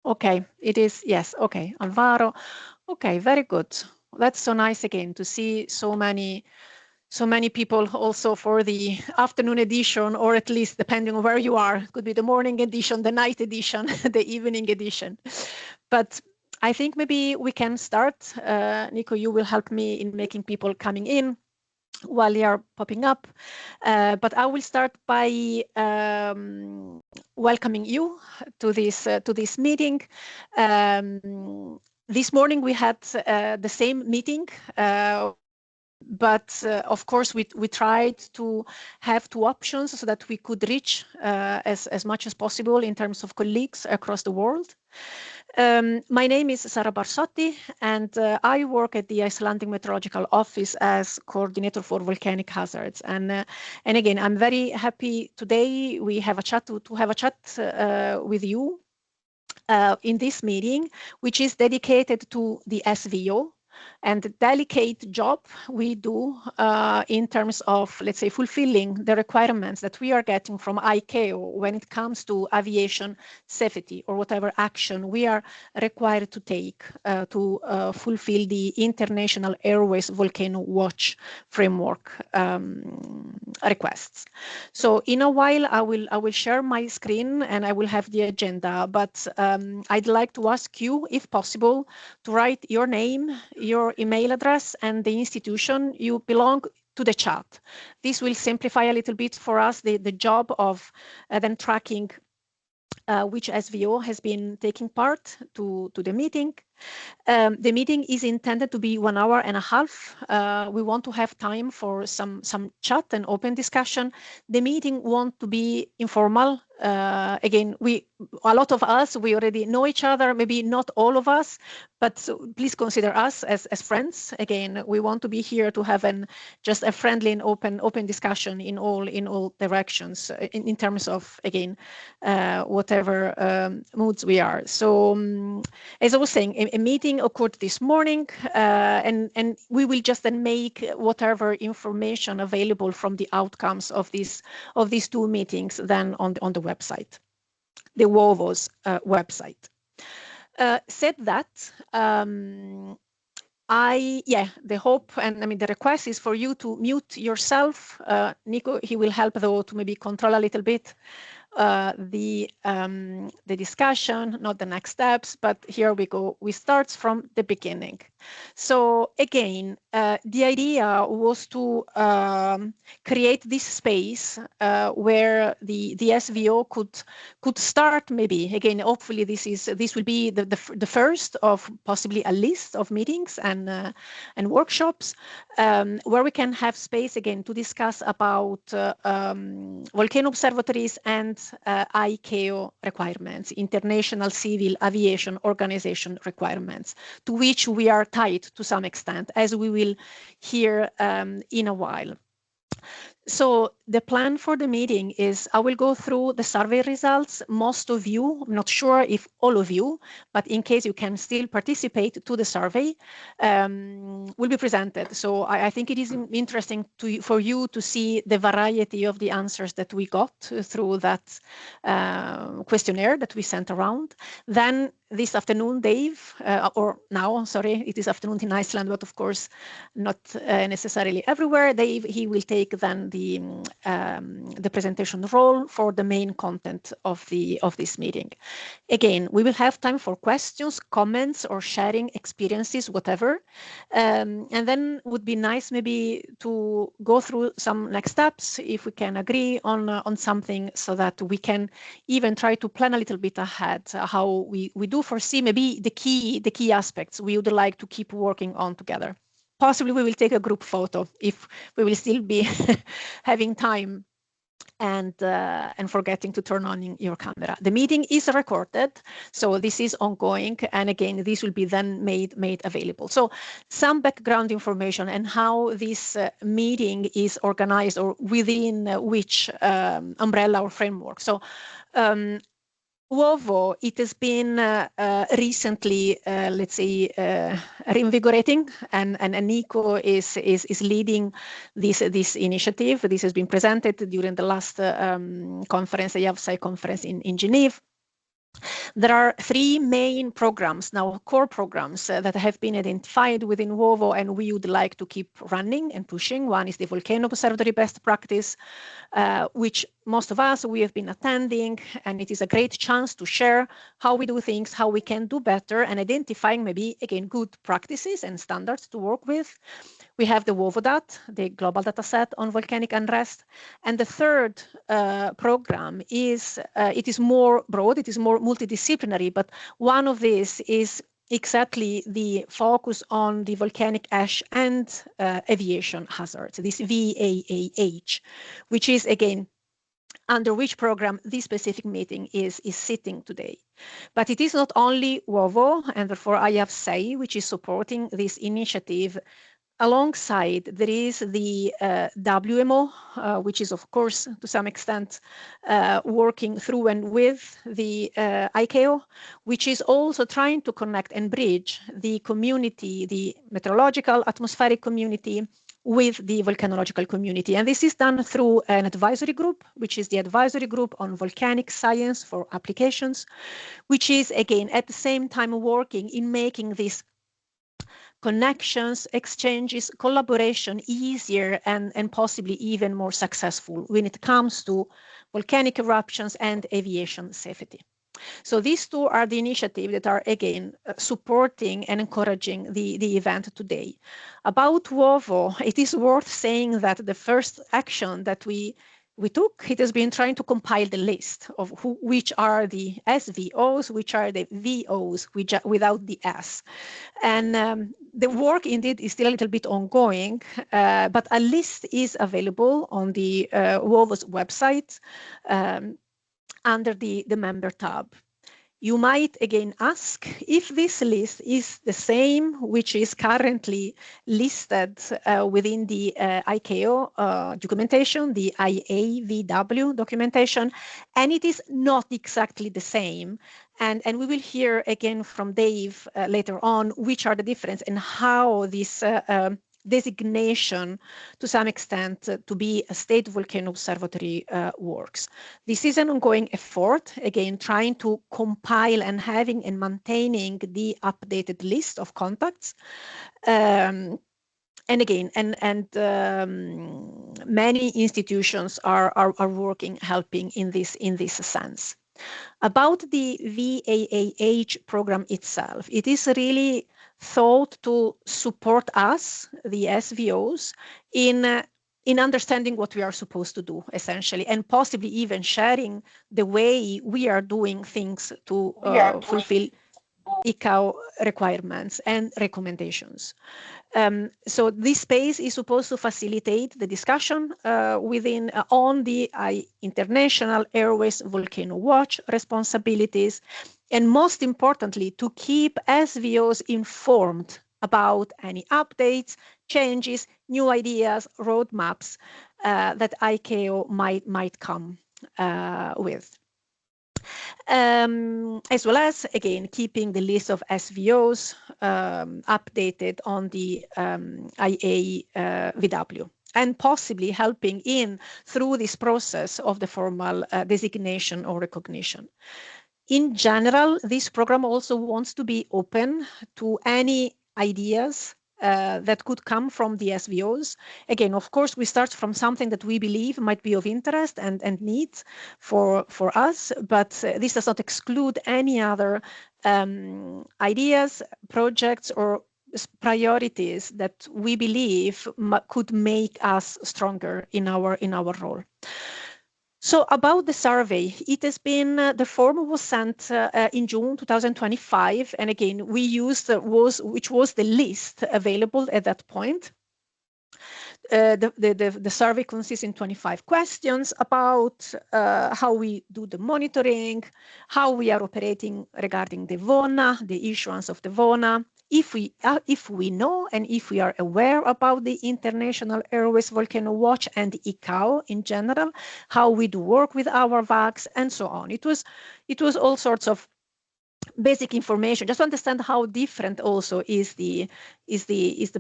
Okay, it is, yes, okay, Alvaro. Okay, very good. That's so nice again to see so many people also for the afternoon edition, or at least depending on where you are, it could be the morning edition, the night edition, the evening edition. But I think maybe we can start. Nico, you will help me in making people coming in while they are popping up. But I will start by welcoming you to this meeting. This morning we had the same meeting, but of course we tried to have two options so that we could reach as much as possible in terms of colleagues across the world. My name is Sara Barsotti, and I work at the Icelandic Meteorological Office as coordinator for volcanic hazards. And again, I'm very happy today we have a chat to have a chat with you in this meeting, which is dedicated to the SVO and the delicate job we do in terms of, let's say, fulfilling the requirements that we are getting from ICAO when it comes to aviation safety or whatever action we are required to take to fulfill the International Airways Volcano Watch framework requests. So in a while, I will share my screen and I will have the agenda, but I'd like to ask you, if possible, to write your name, your email address, and the institution you belong to the chat. This will simplify a little bit for us the job of then tracking which SVO has been taking part to the meeting. The meeting is intended to be 1.5 hours. We want to have time for some chat and open discussion. The meeting wants to be informal. Again, a lot of us, we already know each other, maybe not all of us, but so please consider us as friends. Again, we want to be here to have just a friendly and open discussion in all directions in terms of, again, whatever moods we are. So as I was saying, a meeting occurred this morning, and we will just then make whatever information available from the outcomes of these two meetings then on the website, the WOVO's website. Said that, the hope and the request is for you to mute yourself. Nico, he will help though to maybe control a little bit the discussion, not the next steps, but here we go. We start from the beginning. So again, the idea was to create this space where the SVO could start. Maybe again, hopefully this will be the first of possibly a list of meetings and workshops where we can have space again to discuss about volcano observatories and ICAO requirements, International Civil Aviation Organization requirements, to which we are tied to some extent, as we will hear in a while. So the plan for the meeting is I will go through the survey results. Most of you, I'm not sure if all of you, but in case you can still participate to the survey, will be presented. So I think it is interesting for you to see the variety of the answers that we got through that questionnaire that we sent around. Then this afternoon, Dave, or now, sorry, it is afternoon in Iceland, but of course not necessarily everywhere. Dave, he will take then the presentation role for the main content of this meeting. Again, we will have time for questions, comments, or sharing experiences, whatever. And then would be nice maybe to go through some next steps if we can agree on something, so that we can even try to plan a little bit ahead how we do foresee maybe the key aspects we would like to keep working on together. Possibly we will take a group photo if we will still be having time and forgetting to turn on your camera. The meeting is recorded, so this is ongoing, and again, this will be then made available. So some background information and how this meeting is organized, or within which umbrella or framework. So WOVO, it has been recently, let's say, reinvigorating, and Nico is leading this initiative. This has been presented during the last conference, the IAVSAI conference in Geneva. There are three main programs now, core programs that have been identified within WOVO, and we would like to keep running and pushing. One is the Volcano Observatory Best Practice, which most of us, we have been attending, and it is a great chance to share how we do things, how we can do better, and identifying maybe, again, good practices and standards to work with. We have the WOVO DAT, the global data set on volcanic unrest. And the third program is, it is more broad, it is more multidisciplinary, but one of these is exactly the focus on the volcanic ash and aviation hazards, this VAAH, which is, again, under which program this specific meeting is sitting today. But it is not only WOVO, and therefore IAVSAI, which is supporting this initiative. Alongside, there is the WMO, which is, of course, to some extent, working through and with the ICAO, which is also trying to connect and bridge the community, the meteorological atmospheric community, with the volcanological community. And this is done through an advisory group, which is the Advisory Group on Volcanic Science for Applications, which is, again, at the same time working in making this connections, exchanges, collaboration easier and possibly even more successful when it comes to volcanic eruptions and aviation safety. So these two are the initiatives that are, again, supporting and encouraging the event today. About WOVO, it is worth saying that the first action that we took, it has been trying to compile the list of which are the SVOs, which are the VOs, without the S. And the work indeed is still a little bit ongoing, but a list is available on the WOVO's website under the member tab. You might again ask if this list is the same which is currently listed within the ICAO documentation, the IAVW documentation, and it is not exactly the same. And we will hear again from Dave later on which are the difference and how this designation to some extent to be a State Volcano Observatory works. This is an ongoing effort, again, trying to compile and having and maintaining the updated list of contacts. And again, many institutions are working, helping in this sense. About the VAAH program itself, it is really thought to support us, the SVOs, in understanding what we are supposed to do, essentially, and possibly even sharing the way we are doing things to fulfill ICAO requirements and recommendations. So this space is supposed to facilitate the discussion on the International Airways Volcano Watch responsibilities, and most importantly, to keep SVOs informed about any updates, changes, new ideas, roadmaps that ICAO might come with. As well as, again, keeping the list of SVOs updated on the IAVW, and possibly helping through this process of the formal designation or recognition. In general, this program also wants to be open to any ideas that could come from the SVOs. Again, of course, we start from something that we believe might be of interest and need for us, but this does not exclude any other ideas, projects, or priorities that we believe could make us stronger in our role. So about the survey, it has been, the form was sent in June 2025. And again, we used which was the list available at that point. the survey consists in 25 questions about how we do the monitoring, how we are operating regarding the VONA, the issuance of the VONA, if we know and if we are aware about the International Airways Volcano Watch and the ICAO in general, how we do work with our VAAHs, and so on. It was all sorts of basic information, just to understand how different also is the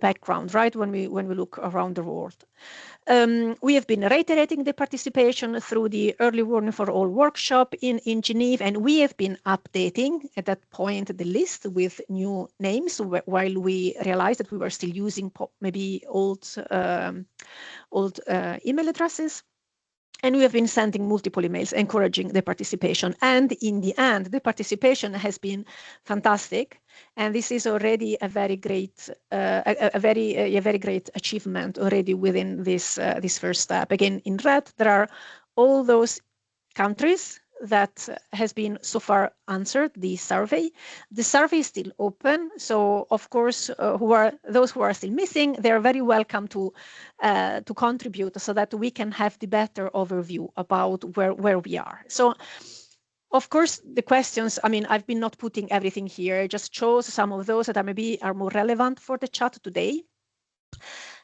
background, right? When we look around the world, we have been reiterating the participation through the Early Warning for All workshop in Geneva, and we have been updating at that point the list with new names while we realized that we were still using maybe old email addresses. And we have been sending multiple emails encouraging the participation. And in the end, the participation has been fantastic. And this is already a very great, a very great achievement already within this first step. Again, in red, there are all those countries that has been so far answered the survey. The survey is still open, so of course, those who are still missing, they are very welcome to contribute so that we can have the better overview about where we are. So, of course, the questions, I mean, I've been not putting everything here. I just chose some of those that maybe are more relevant for the chat today.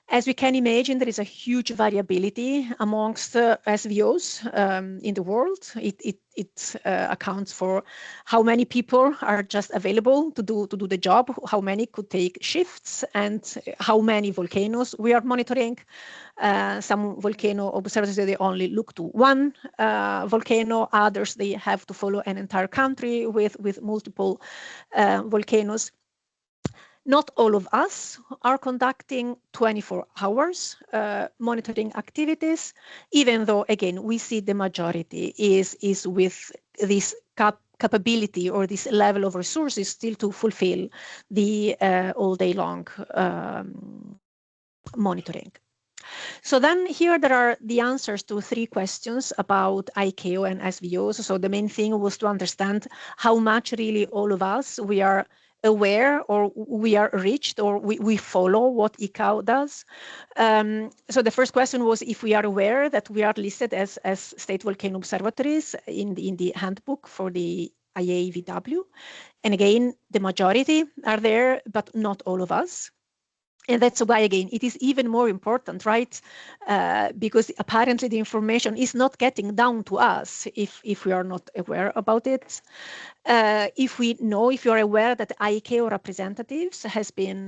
As we can imagine, there is a huge variability amongst SVOs in the world. It accounts for how many people are just available to do the job, how many could take shifts, and how many volcanoes we are monitoring. Some volcano observatories, they only look to one volcano. Others, they have to follow an entire country with multiple volcanoes. Not all of us are conducting 24 hours monitoring activities, even though, again, we see the majority is with this capability or this level of resources still to fulfill the all day long monitoring. So then here there are the answers to 3 questions about ICAO and SVOs. So the main thing was to understand how much really all of us, we are aware or we are reached or we follow what ICAO does. So the first question was if we are aware that we are listed as State Volcano Observatories in the handbook for the IAVW. And again, the majority are there, but not all of us. And that's why, again, it is even more important, right? Because apparently the information is not getting down to us if we are not aware about it. If you are aware that ICAO representatives has been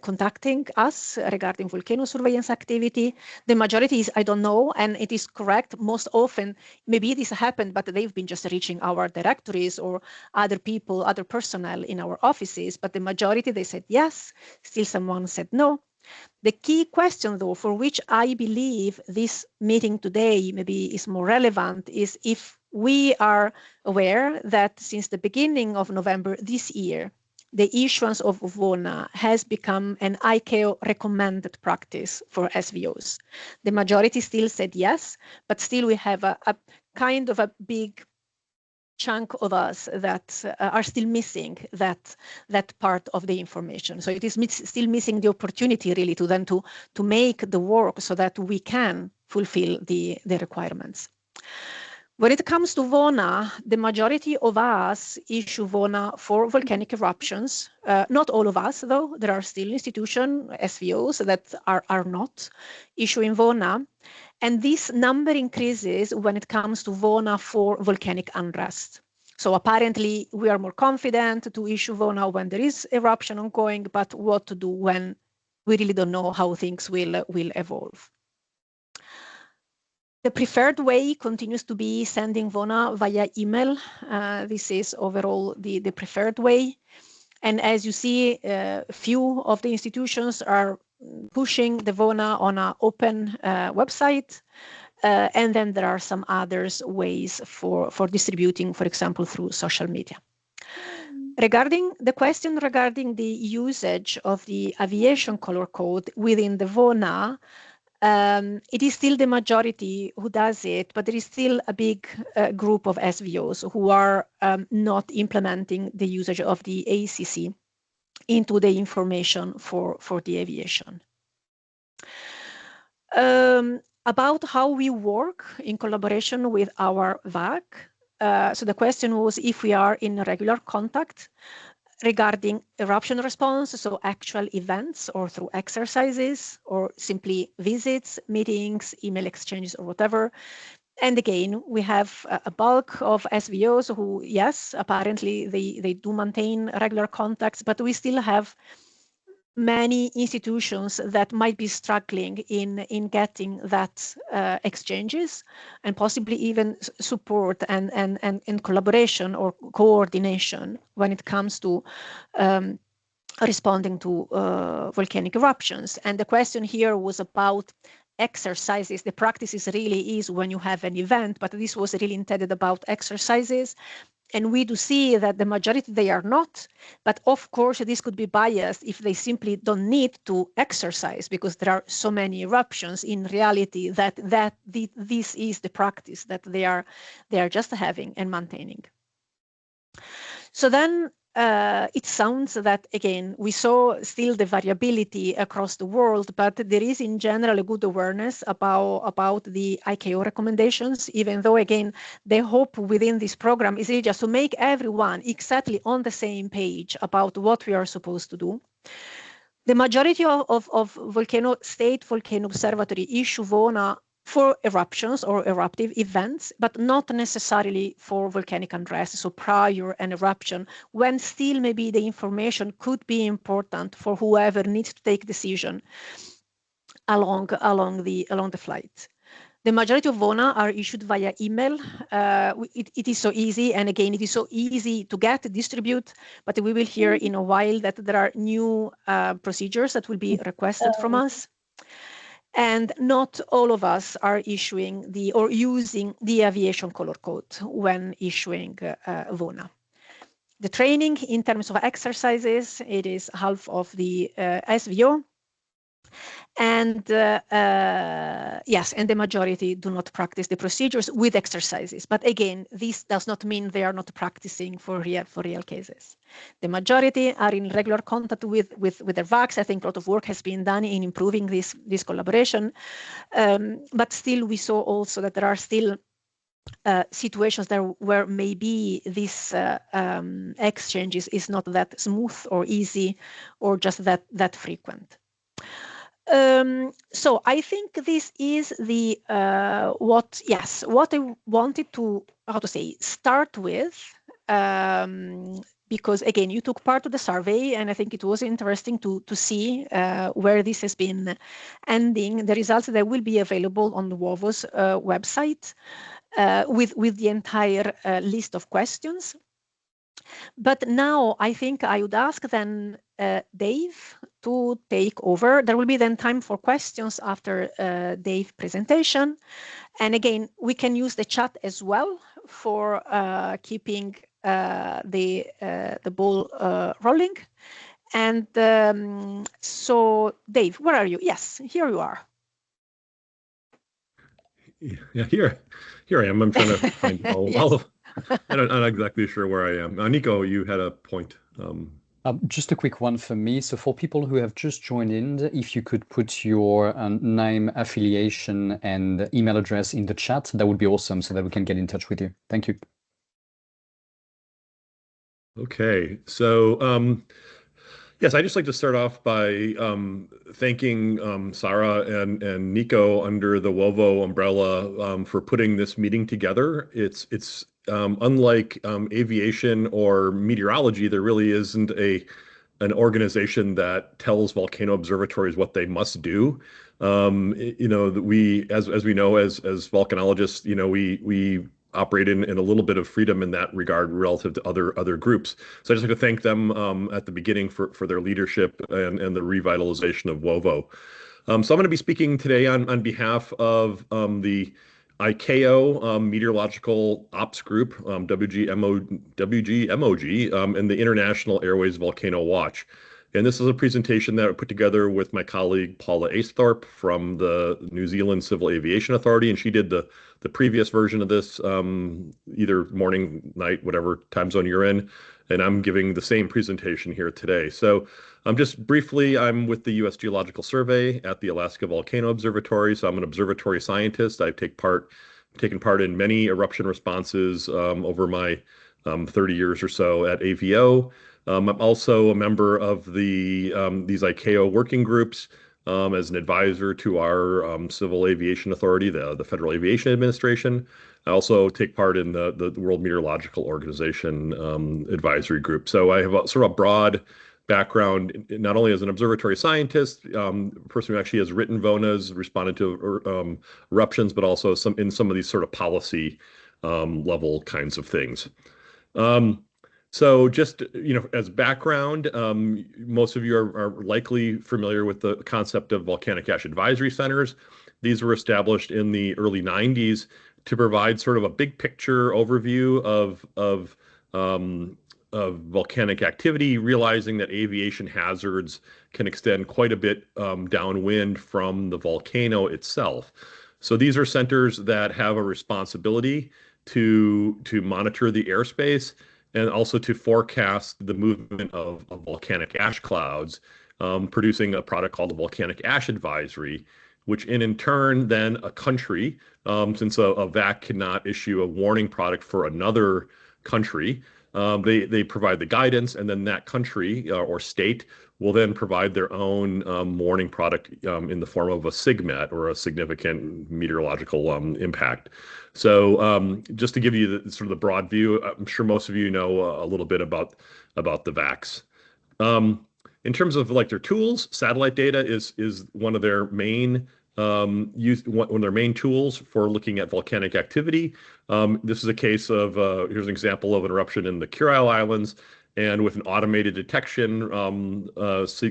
contacting us regarding volcano surveillance activity, the majority is, I don't know, and it is correct. Most often, maybe this happened, but they've been just reaching our directories or other people, other personnel in our offices. But the majority, they said yes, still someone said no. The key question, though, for which I believe this meeting today maybe is more relevant is if we are aware that since the beginning of November this year, the issuance of VONA has become an ICAO recommended practice for SVOs. The majority still said yes, but still we have a kind of a big chunk of us that are still missing that part of the information. So it is still missing the opportunity really to then to make the work so that we can fulfill the requirements. When it comes to VONA, the majority of us issue VONA for volcanic eruptions. Not all of us, though. There are still institutions, SVOs, that are not issuing VONA. And this number increases when it comes to VONA for volcanic unrest. So apparently, we are more confident to issue VONA when there is eruption ongoing, but what to do when we really don't know how things will evolve. The preferred way continues to be sending VONA via email. This is overall the preferred way. And as you see, few of the institutions are pushing the VONA on an open website. And then there are some others ways for distributing, for example, through social media. Regarding the question regarding the usage of the aviation color code within the VONA, it is still the majority who does it, but there is still a big group of SVOs who are not implementing the usage of the ACC into the information for the aviation. About how we work in collaboration with our VAAH. So the question was if we are in regular contact regarding eruption response, so actual events or through exercises or simply visits, meetings, email exchanges or whatever. And again, we have a bulk of SVOs who, yes, apparently they do maintain regular contacts, but we still have many institutions that might be struggling in getting that exchanges and possibly even support and collaboration or coordination when it comes to responding to volcanic eruptions. And the question here was about exercises. The practices really is when you have an event, but this was really intended about exercises. And we do see that the majority, they are not. But of course, this could be biased if they simply don't need to exercise because there are so many eruptions in reality that this is the practice that they are just having and maintaining. So then it sounds that, again, we saw still the variability across the world, but there is in general a good awareness about the ICAO recommendations, even though, again, the hope within this program is really just to make everyone exactly on the same page about what we are supposed to do. The majority of State Volcano Observatory issue VONA for eruptions or eruptive events, but not necessarily for volcanic unrest, so prior an eruption, when still maybe the information could be important for whoever needs to take decision along the flight. The majority of VONA are issued via email. It is so easy, and again, it is so easy to get, distribute, but we will hear in a while that there are new procedures that will be requested from us. And not all of us are issuing or using the aviation color code when issuing VONA. The training in terms of exercises, it is half of the SVO. And yes, and the majority do not practice the procedures with exercises. But again, this does not mean they are not practicing for real cases. The majority are in regular contact with their VAAHs. I think a lot of work has been done in improving this collaboration. But still, we saw also that there are still situations there where maybe this exchanges is not that smooth or easy or just that frequent. So I think this is the what I wanted to start with, because again, you took part of the survey, and I think it was interesting to see where this has been ending. The results that will be available on the WOVO's website with the entire list of questions. But now I think I would ask then Dave to take over. There will be then time for questions after Dave's presentation. And again, we can use the chat as well for keeping the ball rolling. And so Dave, where are you? Yes, here you are. Yeah, here I am. I'm trying to find all of. I'm not exactly sure where I am. Nico, you had a point. Just a quick one for me. So for people who have just joined in, if you could put your name, affiliation, and email address in the chat, that would be awesome so that we can get in touch with you. Thank you. Okay, so yes, I'd just like to start off by thanking Sarah and Nico under the WOVO umbrella for putting this meeting together. It's unlike aviation or meteorology, there really isn't an organization that tells volcano observatories what they must do. You know, we as we know as volcanologists, you know, we operate in a little bit of freedom in that regard relative to other groups. So I just like to thank them at the beginning for their leadership and the revitalization of WOVO. So I'm going to be speaking today on behalf of the ICAO Meteorological Ops Group, WGMOG, and the International Airways Volcano Watch. And this is a presentation that I put together with my colleague Paula Aesthorpe from the New Zealand Civil Aviation Authority, and she did the previous version of this, either morning, night, whatever time zone you're in, and I'm giving the same presentation here today. So just briefly, I'm with the U.S. Geological Survey at the Alaska Volcano Observatory, so I'm an observatory scientist. I've taken part in many eruption responses over my 30 years or so at AVO. I'm also a member of these ICAO working groups as an advisor to our Civil Aviation Authority, the Federal Aviation Administration. I also take part in the World Meteorological Organization advisory group. So I have sort of a broad background, not only as an observatory scientist, person who actually has written VONAs, responded to eruptions, but also in some of these sort of policy level kinds of things. So just, as background, most of you are likely familiar with the concept of volcanic ash advisory centers. These were established in the early 90s to provide sort of a big picture overview of volcanic activity, realizing that aviation hazards can extend quite a bit downwind from the volcano itself. So these are centers that have a responsibility to monitor the airspace and also to forecast the movement of volcanic ash clouds, producing a product called the Volcanic Ash Advisory, which in turn then a country, since a VAC cannot issue a warning product for another country, they provide the guidance, and then that country or state will then provide their own warning product in the form of a SIGMET, or a significant meteorological impact. So just to give you sort of the broad view, I'm sure most of you know a little bit about the VACs. In terms of like their tools, satellite data is one of their main one of their main tools for looking at volcanic activity. This is a case of here's an example of an eruption in the Kurile Islands, and with an automated detection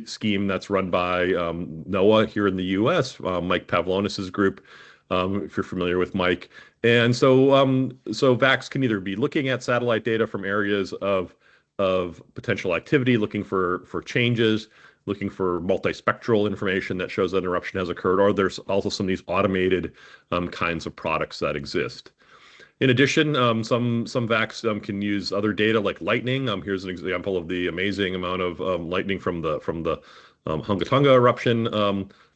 scheme that's run by NOAA here in the U.S., Mike Pavlonis's group, if you're familiar with Mike. And so VACs can either be looking at satellite data from areas of potential activity, looking for changes, looking for multispectral information that shows that an eruption has occurred, or there's also some of these automated kinds of products that exist. In addition, some VACs can use other data like lightning. Here's an example of the amazing amount of lightning from the Hungatunga eruption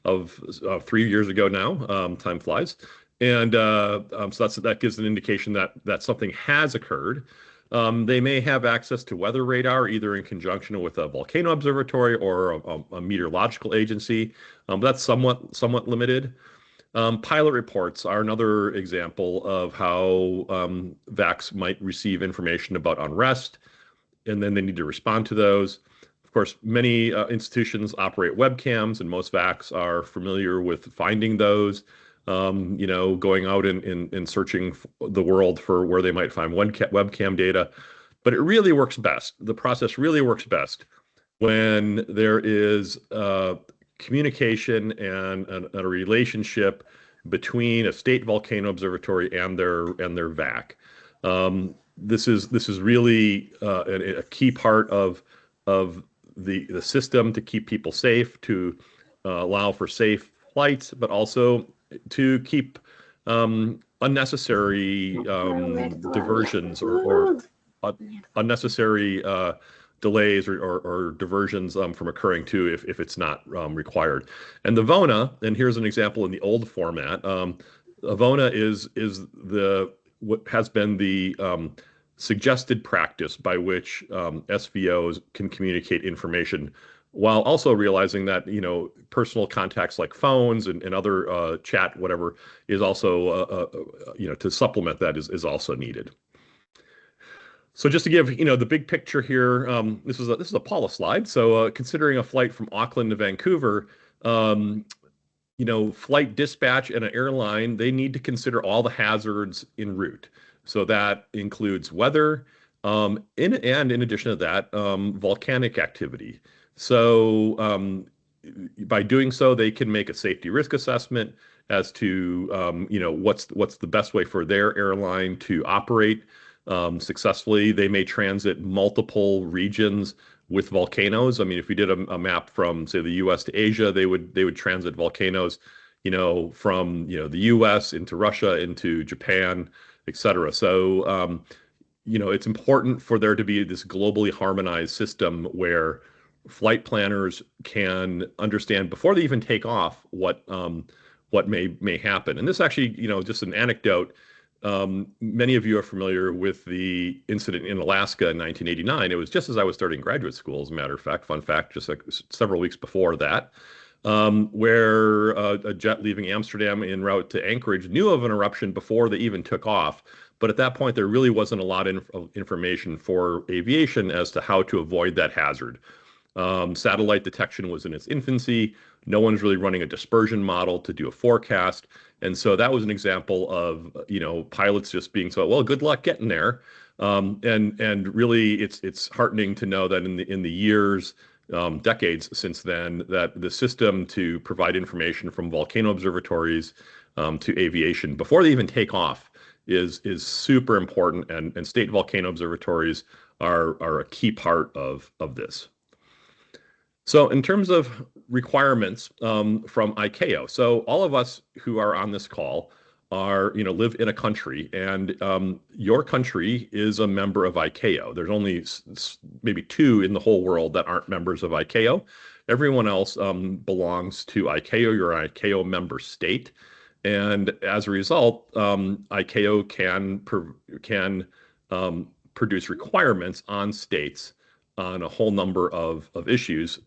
of 3 years ago now. Time flies. And so that gives an indication that something has occurred. They may have access to weather radar, either in conjunction with a volcano observatory or a meteorological agency. But that's somewhat limited. Pilot reports are another example of how VACs might receive information about unrest, and then they need to respond to those. Of course, many institutions operate webcams, and most VACs are familiar with finding those, going out and searching the world for where they might find webcam data. But it really works best. The process really works best when there is communication and a relationship between a state volcano observatory and their VAC. This is really a key part of the system to keep people safe, to allow for safe flights, but also to keep unnecessary diversions or unnecessary delays or diversions from occurring too, if it's not required. And the VONA, and here's an example in the old format. A VONA is what has been the suggested practice by which SVOs can communicate information, while also realizing that personal contacts like phones and other chat, whatever, is also to supplement that is also needed. So just to give the big picture here, this is a Paula slide. So considering a flight from Auckland to Vancouver, flight dispatch and an airline, they need to consider all the hazards en route. So that includes weather, in addition to that, volcanic activity. So by doing so, they can make a safety risk assessment as to what's the best way for their airline to operate successfully. They may transit multiple regions with volcanoes. I mean, if we did a map from, say, the U.S. to Asia, they would transit volcanoes, from the U.S. into Russia, into Japan, et cetera. So it's important for there to be this globally harmonized system where flight planners can understand before they even take off what may happen. And this actually, just an anecdote. Many of you are familiar with the incident in Alaska in 1989. It was just as I was starting graduate school, as a matter of fact, fun fact, just like several weeks before that, where a jet leaving Amsterdam en route to Anchorage knew of an eruption before they even took off. But at that point, there really wasn't a lot of information for aviation as to how to avoid that hazard. Satellite detection was in its infancy. No one's really running a dispersion model to do a forecast. And so that was an example of, pilots just being so, well, good luck getting there. And really it's heartening to know that in the years, decades since then, that the system to provide information from volcano observatories to aviation before they even take off is super important. And state volcano observatories are a key part of this. So in terms of requirements from ICAO, so all of us who are on this call live in a country, and your country is a member of ICAO. There's only maybe 2 in the whole world that aren't members of ICAO. Everyone else belongs to ICAO. You're an ICAO member state. And as a result, ICAO can produce requirements on states on a whole number of issues,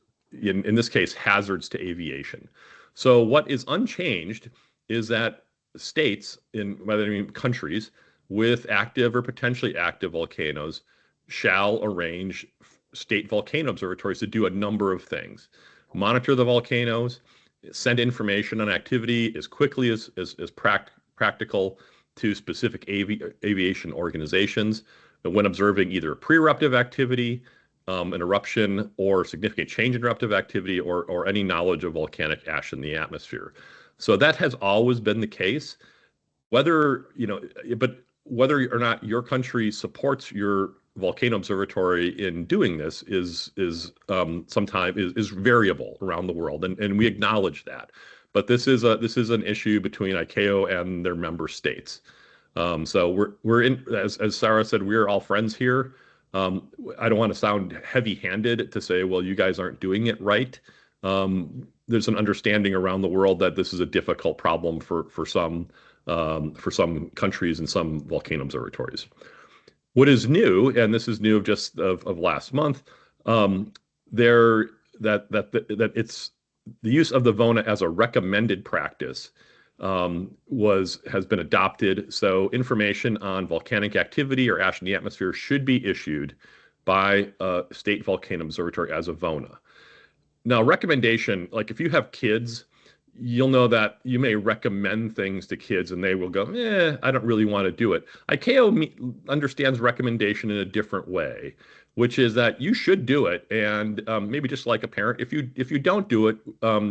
in this case, hazards to aviation. So what is unchanged is that states, by that I mean countries, with active or potentially active volcanoes shall arrange state volcano observatories to do a number of things. Monitor the volcanoes, send information on activity as quickly as practical to specific aviation organizations when observing either pre-eruptive activity, an eruption, or significant change in eruptive activity, or any knowledge of volcanic ash in the atmosphere. So that has always been the case. But whether or not your country supports your volcano observatory in doing this is sometimes variable around the world, and we acknowledge that. But this is an issue between ICAO and their member states. So we're in, as Sarah said, we're all friends here. I don't want to sound heavy-handed to say, well, you guys aren't doing it right. There's an understanding around the world that this is a difficult problem for some countries and some volcano observatories. What is new, and this is new of last month, that it's the use of the VONA as a recommended practice has been adopted. So information on volcanic activity or ash in the atmosphere should be issued by a state volcano observatory as a VONA. Now, recommendation, like if you have kids, you'll know that you may recommend things to kids and they will go, I don't really want to do it. ICAO understands recommendation in a different way, which is that you should do it. And maybe just like a parent, if you don't do it,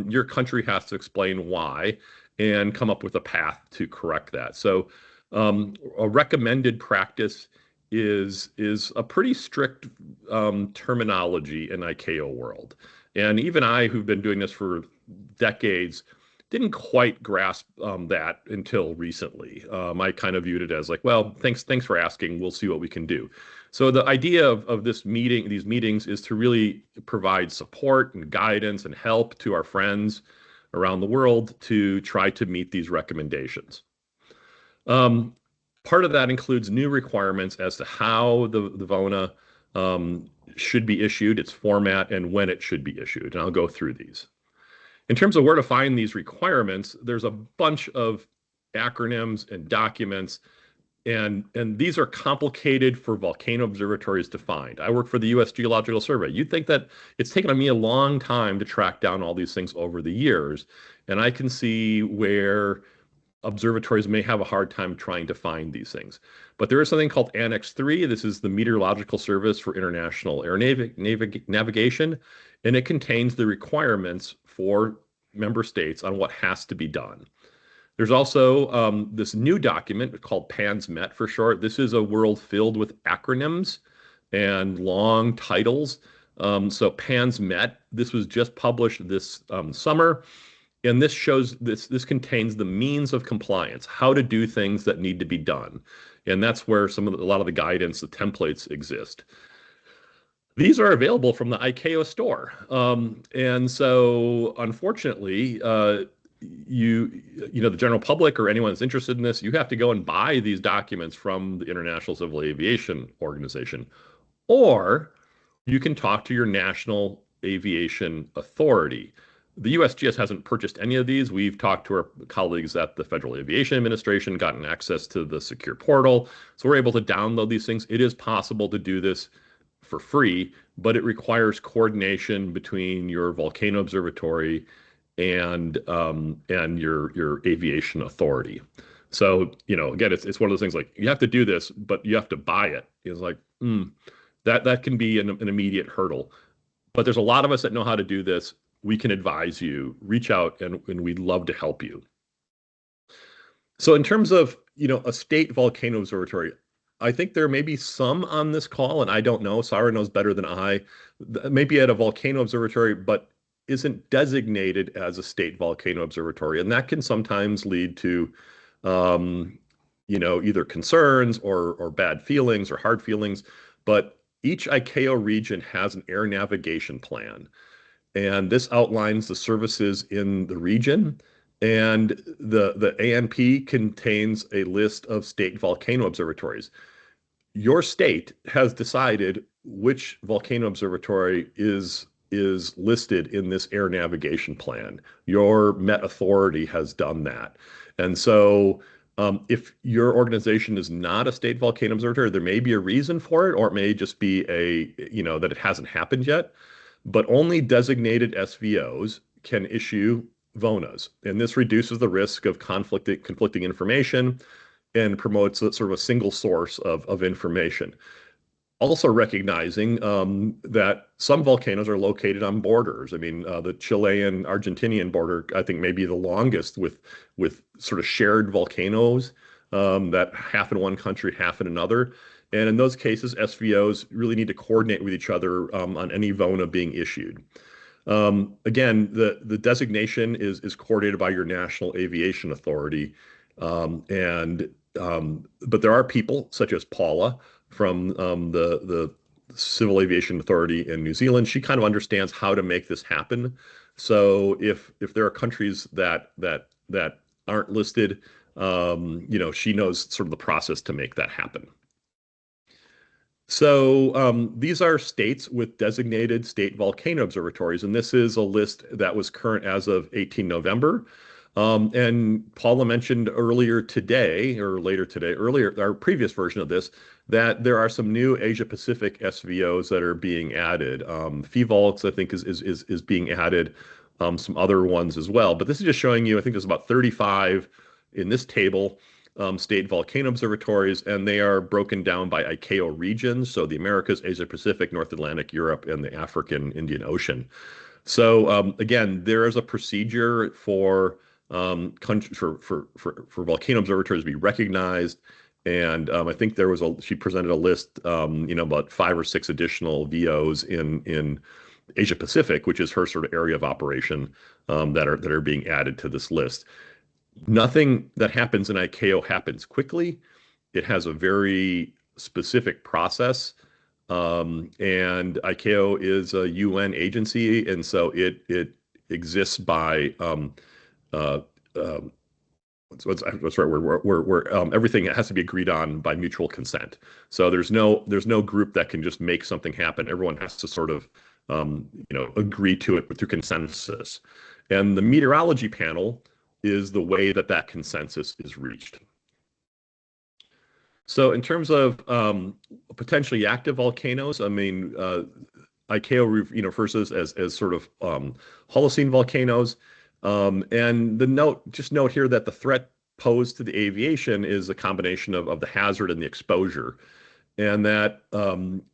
your country has to explain why and come up with a path to correct that. So a recommended practice is a pretty strict terminology in ICAO world. And even I, who've been doing this for decades, didn't quite grasp that until recently. I kind of viewed it as like, well, thanks for asking. We'll see what we can do. So the idea of these meetings is to really provide support and guidance and help to our friends around the world to try to meet these recommendations. Part of that includes new requirements as to how the VONA should be issued, its format, and when it should be issued. And I'll go through these. In terms of where to find these requirements, there's a bunch of acronyms and documents, and these are complicated for volcano observatories to find. I work for the U.S. Geological Survey. You'd think that it's taken me a long time to track down all these things over the years, and I can see where observatories may have a hard time trying to find these things. But there is something called Annex 3. This is the Meteorological Service for International Air Navigation, and it contains the requirements for member states on what has to be done. There's also this new document called PANSMET for short. This is a world filled with acronyms and long titles. So PANSMET, this was just published this summer. And this shows this contains the means of compliance, how to do things that need to be done. And that's where a lot of the guidance, the templates exist. These are available from the ICAO store. And so unfortunately, the general public or anyone that's interested in this, you have to go and buy these documents from the International Civil Aviation Organization, or you can talk to your National Aviation Authority. The USGS hasn't purchased any of these. We've talked to our colleagues at the Federal Aviation Administration, gotten access to the secure portal. So we're able to download these things. It is possible to do this for free, but it requires coordination between your volcano observatory and your aviation authority. So, again, it's one of those things like you have to do this, but you have to buy it. It's like, that can be an immediate hurdle. But there's a lot of us that know how to do this. We can advise you, reach out, and we'd love to help you. So in terms of, a state volcano observatory, I think there may be some on this call, and I don't know, Sarah knows better than I, maybe at a volcano observatory, but isn't designated as a state volcano observatory. And that can sometimes lead to, either concerns or bad feelings or hard feelings. But each ICAO region has an air navigation plan. And this outlines the services in the region. And the ANP contains a list of state volcano observatories. Your state has decided which volcano observatory is listed in this air navigation plan. Your Met Authority has done that. And so if your organization is not a state volcano observatory, there may be a reason for it, or it may just be that it hasn't happened yet. But only designated SVOs can issue VONAs. And this reduces the risk of conflicting information and promotes sort of a single source of information. Also recognizing that some volcanoes are located on borders. I mean, the Chilean-Argentinian border, I think, may be the longest with sort of shared volcanoes that half in one country, half in another. And in those cases, SVOs really need to coordinate with each other on any VONA being issued. Again, the designation is coordinated by your National Aviation Authority. But there are people such as Paula from the Civil Aviation Authority in New Zealand. She kind of understands how to make this happen. So if there are countries that aren't listed, she knows sort of the process to make that happen. So these are states with designated state volcano observatories, and this is a list that was current as of 18 November. And Paula mentioned earlier, our previous version of this, that there are some new Asia-Pacific SVOs that are being added. FIVOLX, I think, is being added, some other ones as well. But this is just showing you, I think there's about 35 in this table, state volcano observatories, and they are broken down by ICAO regions. So the Americas, Asia Pacific, North Atlantic, Europe, and the African Indian Ocean. So again, there is a procedure for volcano observatories to be recognized. And I think she presented a list, about 5 or 6 additional VOs in Asia Pacific, which is her sort of area of operation, that are being added to this list. Nothing that happens in ICAO happens quickly. It has a very specific process. And ICAO is a UN agency, and so it exists by what's right where everything has to be agreed on by mutual consent. So there's no group that can just make something happen. Everyone has to sort of agree to it through consensus. And the meteorology panel is the way that consensus is reached. So in terms of potentially active volcanoes, I mean, ICAO refers to this as sort of Holocene volcanoes. And just note here that the threat posed to the aviation is a combination of the hazard and the exposure. And that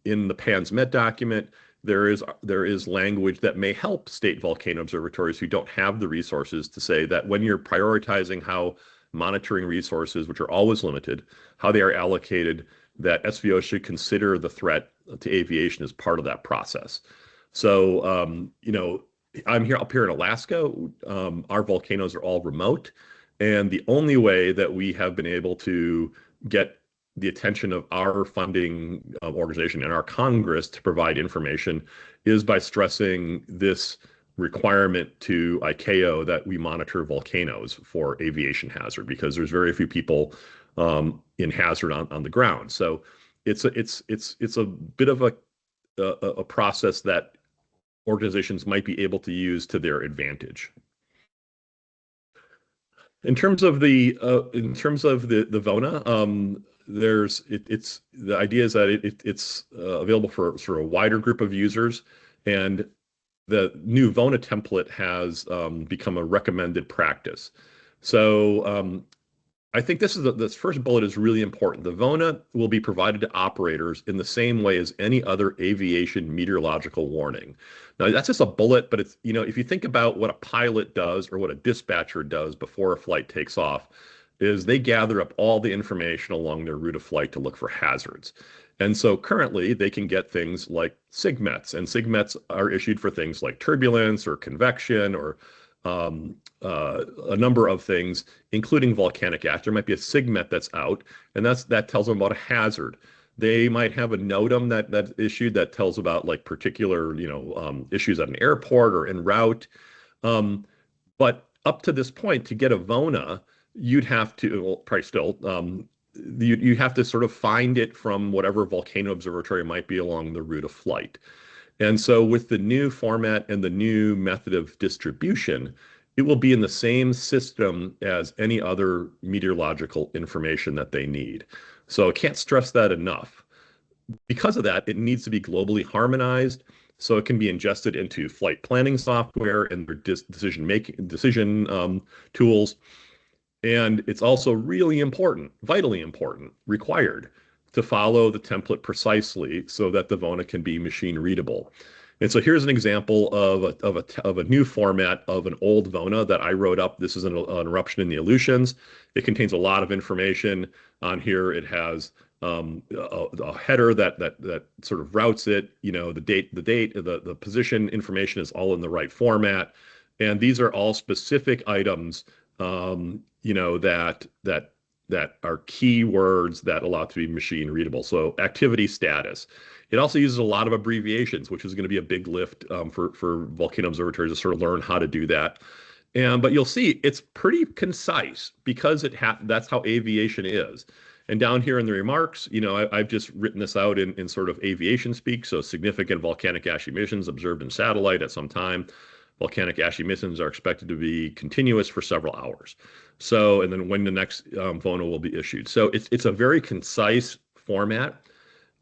in the PANSMET document, there is language that may help state volcano observatories who don't have the resources to say that when you're prioritizing how monitoring resources, which are always limited, how they are allocated, that SVO should consider the threat to aviation as part of that process. So, I'm here up here in Alaska. Our volcanoes are all remote. And the only way that we have been able to get the attention of our funding organization and our Congress to provide information is by stressing this requirement to ICAO that we monitor volcanoes for aviation hazard, because there's very few people in hazard on the ground. So it's a bit of a process that organizations might be able to use to their advantage. In terms of the VONA, the idea is that it's available for sort of a wider group of users, and the new VONA template has become a recommended practice. So I think this first bullet is really important. The VONA will be provided to operators in the same way as any other aviation meteorological warning. Now, that's just a bullet, but it's, if you think about what a pilot does or what a dispatcher does before a flight takes off, is they gather up all the information along their route of flight to look for hazards. And so currently they can get things like SIGMETs, and SIGMETs are issued for things like turbulence or convection or a number of things, including volcanic ash. There might be a SIGMET that's out, and that tells them about a hazard. They might have a NOTAM that's issued that tells about like particular issues at an airport or en route. But up to this point, to get a VONA, you'd have to, well, probably still, you have to sort of find it from whatever volcano observatory might be along the route of flight. And so with the new format and the new method of distribution, it will be in the same system as any other meteorological information that they need. So I can't stress that enough. Because of that, it needs to be globally harmonized, so it can be ingested into flight planning software and their decision tools. And it's also really important, vitally important, required to follow the template precisely so that the VONA can be machine readable. And so here's an example of a new format of an old VONA that I wrote up. This is an eruption in the Aleutians. It contains a lot of information on here. It has a header that sort of routes it. The date, the position information is all in the right format, and these are all specific items. That are keywords that allow it to be machine readable. So activity status. It also uses a lot of abbreviations, which is going to be a big lift for volcano observatories to sort of learn how to do that. But you'll see it's pretty concise because that's how aviation is. And down here in the remarks, I've just written this out in sort of aviation speak. So significant volcanic ash emissions observed in satellite at some time. Volcanic ash emissions are expected to be continuous for several hours. So, and then when the next VONA will be issued. So it's a very concise format.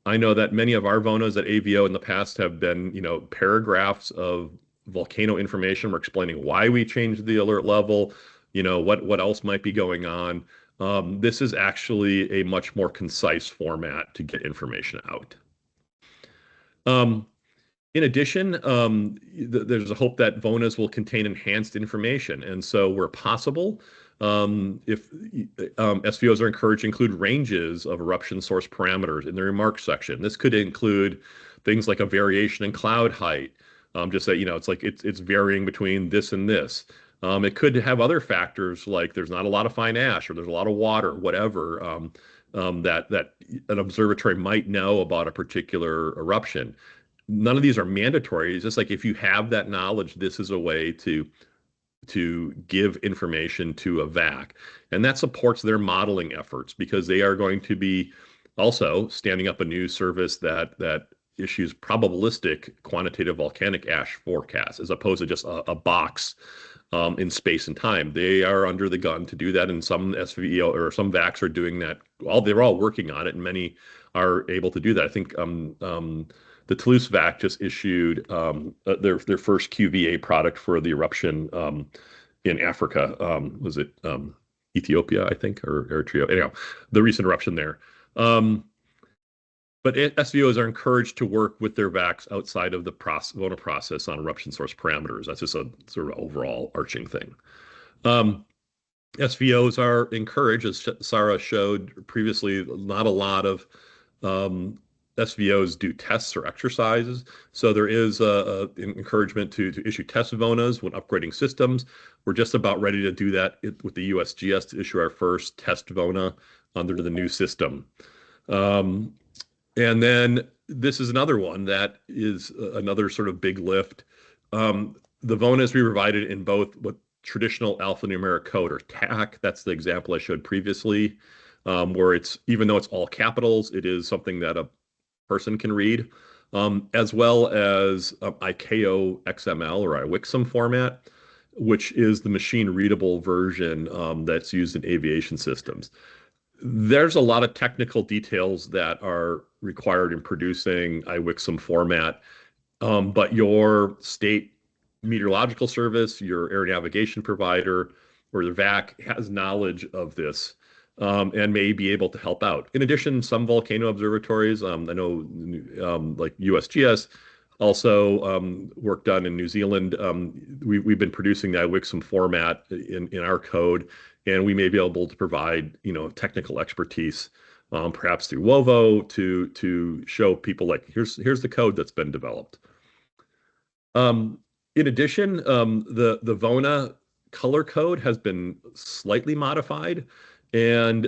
I know that many of our VONAs at AVO in the past have been, paragraphs of volcano information. We're explaining why we changed the alert level, what else might be going on. This is actually a much more concise format to get information out. In addition, there's a hope that VONAs will contain enhanced information. And so where possible, if SVOs are encouraged to include ranges of eruption source parameters in the remarks section. This could include things like a variation in cloud height, just that, it's like it's varying between this and this. It could have other factors like there's not a lot of fine ash or there's a lot of water, whatever, that an observatory might know about a particular eruption. None of these are mandatory. It's just like if you have that knowledge, this is a way to give information to a VAC. And that supports their modeling efforts because they are going to be also standing up a new service that issues probabilistic quantitative volcanic ash forecasts as opposed to just a box in space and time. They are under the gun to do that, and some SVO or some VACs are doing that. They're all working on it, and many are able to do that. I think the Toulouse VAC just issued their first QVA product for the eruption in Africa. Was it Ethiopia, I think, or Eritrea? Anyhow, the recent eruption there. But SVOs are encouraged to work with their VACs outside of the VONA process on eruption source parameters. That's just a sort of overall arching thing. SVOs are encouraged, as Sarah showed previously, not a lot of SVOs do tests or exercises. So there is an encouragement to issue test VONAs when upgrading systems. We're just about ready to do that with the USGS to issue our first test VONA under the new system. And then this is another one that is another sort of big lift. The VONAs we provided in both what traditional alphanumeric code or TAC, that's the example I showed previously, where it's, even though it's all capitals, it is something that a person can read, as well as ICAO XML or IWXM format, which is the machine readable version that's used in aviation systems. There's a lot of technical details that are required in producing IWXM format, but your state meteorological service, your air navigation provider, or the VAC has knowledge of this and may be able to help out. In addition, some volcano observatories, I know like USGS, also work done in New Zealand. We've been producing the IWXM format in our code, and we may be able to provide, technical expertise, perhaps through WOVO to show people like, here's the code that's been developed. In addition, the VONA color code has been slightly modified, and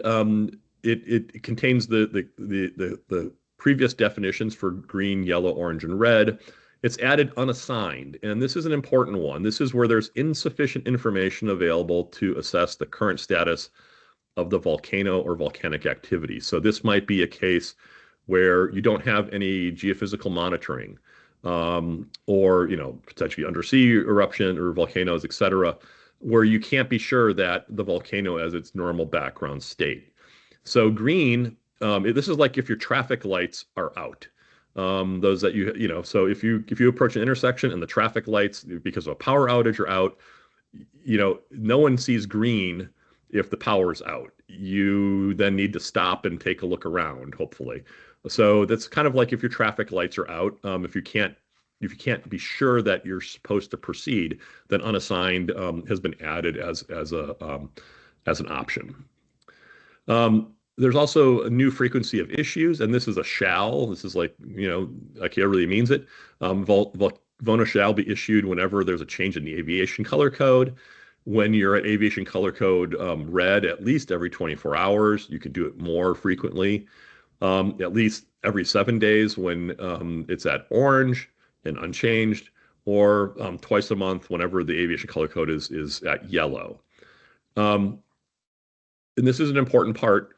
it contains the previous definitions for green, yellow, orange, and red. It's added unassigned, and this is an important one. This is where there's insufficient information available to assess the current status of the volcano or volcanic activity. So this might be a case where you don't have any geophysical monitoring, or potentially undersea eruption or volcanoes, etc., where you can't be sure that the volcano has its normal background state. So green, this is like if your traffic lights are out. Those that so if you approach an intersection and the traffic lights, because of a power outage, are out, no one sees green if the power's out. You then need to stop and take a look around, hopefully. So that's kind of like if your traffic lights are out. If you can't be sure that you're supposed to proceed, then unassigned has been added as an option. There's also a new frequency of issues, and this is a shall. This is like, ICAO really means it. VONA shall be issued whenever there's a change in the aviation color code. When you're at aviation color code red, at least every 24 hours. You could do it more frequently, at least every 7 days when it's at orange and unchanged, or twice a month whenever the aviation color code is at yellow. And this is an important part.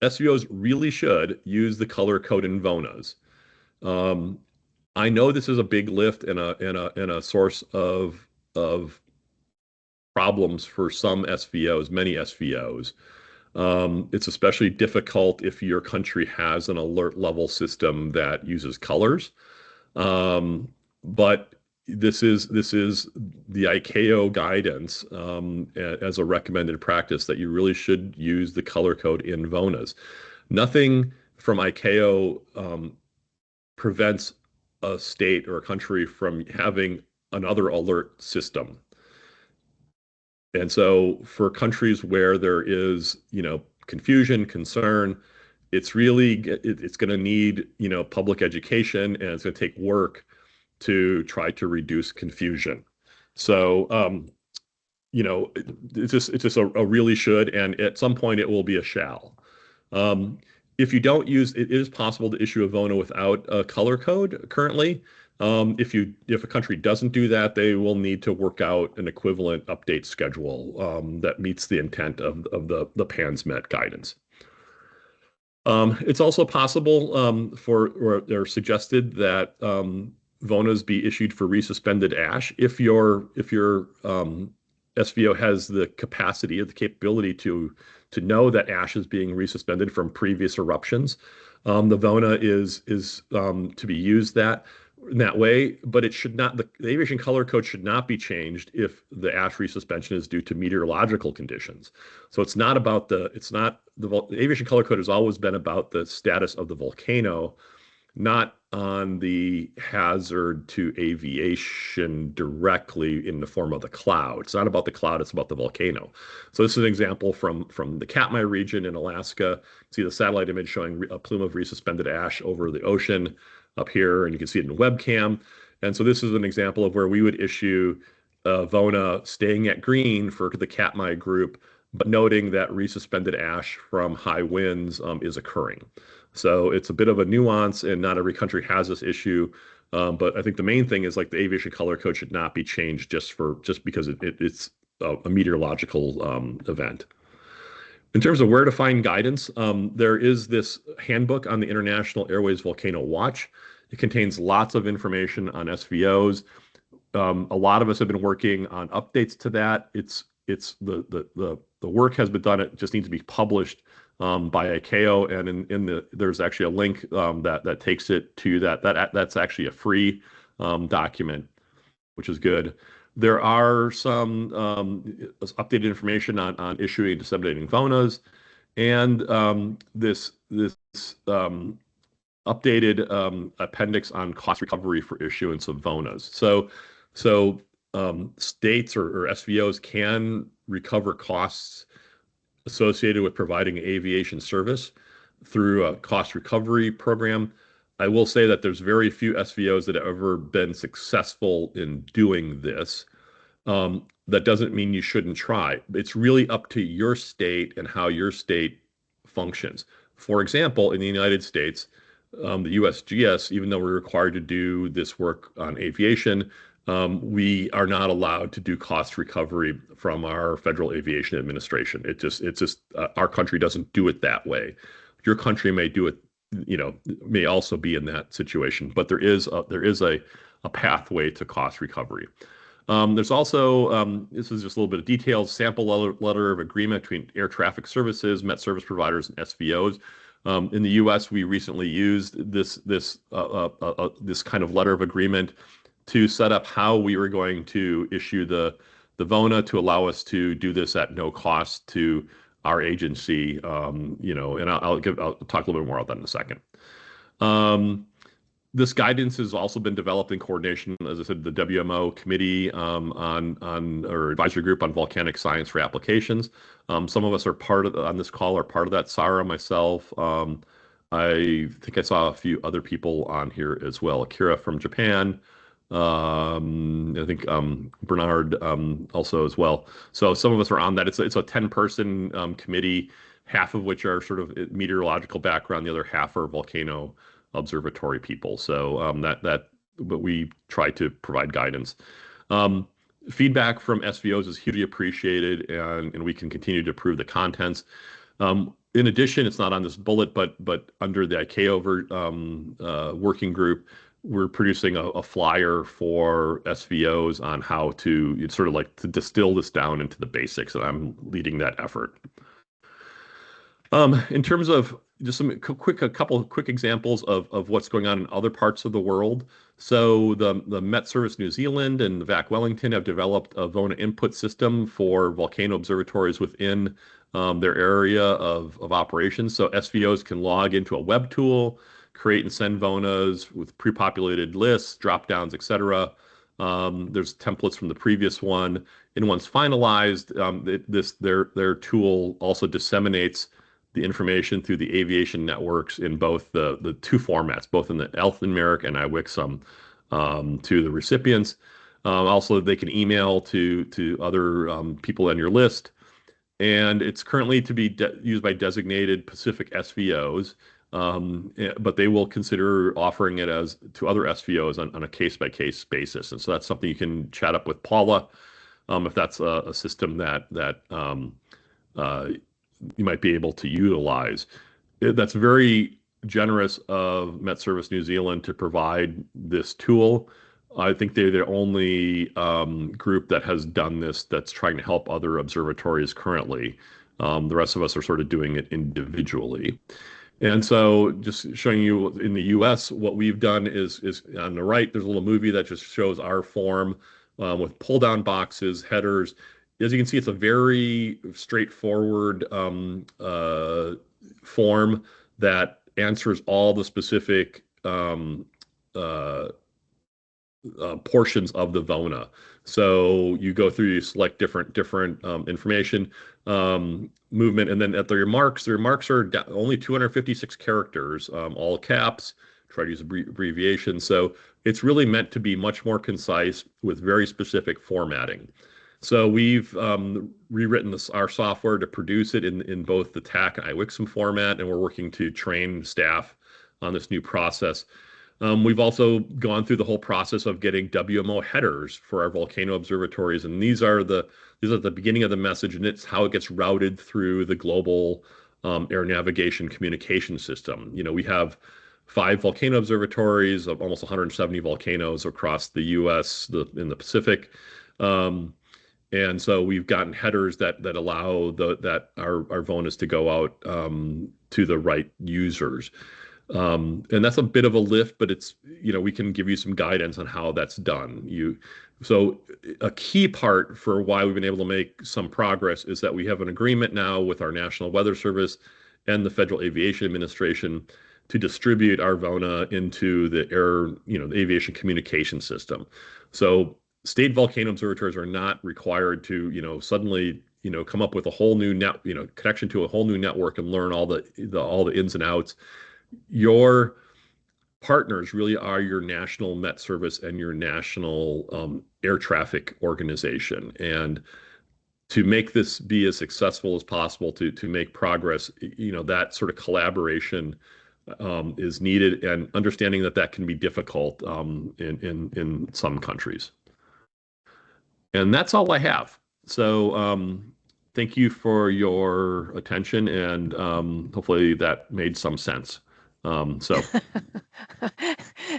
SVOs really should use the color code in VONAs. I know this is a big lift and a source of problems for some SVOs, many SVOs. It's especially difficult if your country has an alert level system that uses colors. But this is the ICAO guidance as a recommended practice that you really should use the color code in VONAs. Nothing from ICAO prevents a state or a country from having another alert system. And so for countries where there is, confusion, concern, it's going to need, public education, and it's going to take work to try to reduce confusion. So, it's just a really should, and at some point it will be a shall. If you don't use, it is possible to issue a VONA without a color code currently. If a country doesn't do that, they will need to work out an equivalent update schedule that meets the intent of the PANSMET guidance. It's also possible or suggested that VONAs be issued for resuspended ash if your SVO has the capacity or the capability to know that ash is being resuspended from previous eruptions. The VONA is to be used in that way, but it should not. The aviation color code should not be changed if the ash resuspension is due to meteorological conditions. So it's not about the aviation color code has always been about the status of the volcano, not on the hazard to aviation directly in the form of the cloud. It's not about the cloud, it's about the volcano. So this is an example from the Katmai region in Alaska. See the satellite image showing a plume of resuspended ash over the ocean up here, and you can see it in the webcam. And so this is an example of where we would issue VONA staying at green for the Katmai group, but noting that resuspended ash from high winds is occurring. So it's a bit of a nuance, and not every country has this issue. But I think the main thing is like the aviation color code should not be changed just because it's a meteorological event. In terms of where to find guidance, there is this handbook on the International Airways Volcano Watch. It contains lots of information on SVOs. A lot of us have been working on updates to that. The work has been done. It just needs to be published by ICAO, and there's actually a link that takes it to that's actually a free document, which is good. There are some updated information on issuing and disseminating VONAs, and this updated appendix on cost recovery for issuance of VONAs. So states or SVOs can recover costs associated with providing aviation service through a cost recovery program. I will say that there's very few SVOs that have ever been successful in doing this. That doesn't mean you shouldn't try. It's really up to your state and how your state functions. For example, in the United States, the USGS, even though we're required to do this work on aviation, we are not allowed to do cost recovery from our Federal Aviation Administration. It's just our country doesn't do it that way. Your country may do it, may also be in that situation, but there is a pathway to cost recovery. There's also, this is just a little bit of details, sample letter of agreement between air traffic services, Met service providers, and SVOs. In the U.S., we recently used this kind of letter of agreement to set up how we were going to issue the VONA to allow us to do this at no cost to our agency. And I'll talk a little bit more about that in a second. This guidance has also been developed in coordination, as I said, the WMO committee or advisory group on volcanic science for applications. Some of us are on this call are part of that. Sarah, myself, I think I saw a few other people on here as well. Akira from Japan. I think Bernard also as well. So some of us are on that. It's a 10-person committee, half of which are sort of meteorological background, the other half are volcano observatory people. So but we try to provide guidance. Feedback from SVOs is hugely appreciated, and we can continue to improve the contents. In addition, it's not on this bullet, but under the ICAO working group, we're producing a flyer for SVOs on how to sort of like to distill this down into the basics, and I'm leading that effort. In terms of just a couple of quick examples of what's going on in other parts of the world. So the Met Service New Zealand and the VAC Wellington have developed a VONA input system for volcano observatories within their area of operations. So SVOs can log into a web tool, create and send VONAs with pre-populated lists, drop-downs, etc. There's templates from the previous one. And once finalized, their tool also disseminates the information through the aviation networks in both the two formats, both in the alphanumeric and IWIXM, to the recipients. Also, they can email to other people on your list. And it's currently to be used by designated Pacific SVOs, but they will consider offering it to other SVOs on a case-by-case basis. And so that's something you can chat up with Paula if that's a system that you might be able to utilize. That's very generous of Met Service New Zealand to provide this tool. I think they're the only group that has done this that's trying to help other observatories currently. The rest of us are sort of doing it individually. And so just showing you in the US, what we've done is on the right, there's a little movie that just shows our form with pull down boxes, headers. As you can see, it's a very straightforward form that answers all the specific portions of the VONA. So you go through, you select different information, movement, and then at the remarks are only 256 characters, all caps. Try to use abbreviation. So it's really meant to be much more concise with very specific formatting. So we've rewritten our software to produce it in both the TAC and IWXM format, and we're working to train staff on this new process. We've also gone through the whole process of getting WMO headers for our volcano observatories, and these are the beginning of the message, and it's how it gets routed through the global air navigation communication system. You know, we have 5 volcano observatories of almost 170 volcanoes across the U.S., in the Pacific, and so we've gotten headers that allow our VONAs to go out to the right users. And that's a bit of a lift, but it's, you know, we can give you some guidance on how that's done. So a key part for why we've been able to make some progress is that we have an agreement now with our National Weather Service and the Federal Aviation Administration to distribute our VONA into the the aviation communication system. So state volcano observatories are not required to, suddenly, come up with a whole new connection to a whole new network and learn all the ins and outs. Your partners really are your National Met Service and your National Air Traffic Organization. And to make this be as successful as possible, to make progress, that sort of collaboration is needed, and understanding that can be difficult in some countries. And that's all I have. So thank you for your attention, and hopefully that made some sense.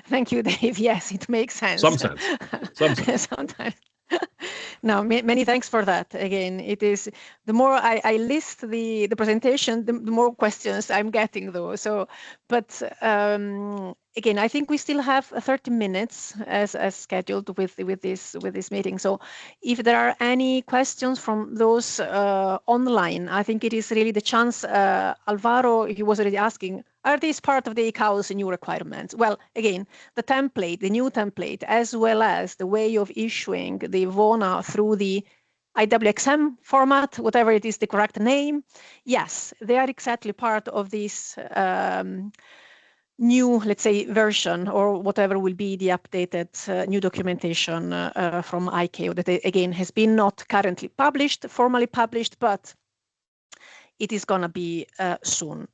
Thank you, Dave. Yes, it makes sense. Some sense. Sometimes. No, many thanks for that. Again, it is, the more I list the presentation, the more questions I'm getting, though. So, but again, I think we still have 30 minutes as scheduled with this meeting. So, if there are any questions from those online, I think it is really the chance. Alvaro, he was already asking, are these part of the ICAO's new requirements? Well, again, the new template, as well as the way of issuing the VONA through the IWXM format, whatever it is the correct name, yes, they are exactly part of this new, let's say, version, or whatever will be the updated new documentation from ICAO that, again, has been not currently formally published, but it is going to be soon.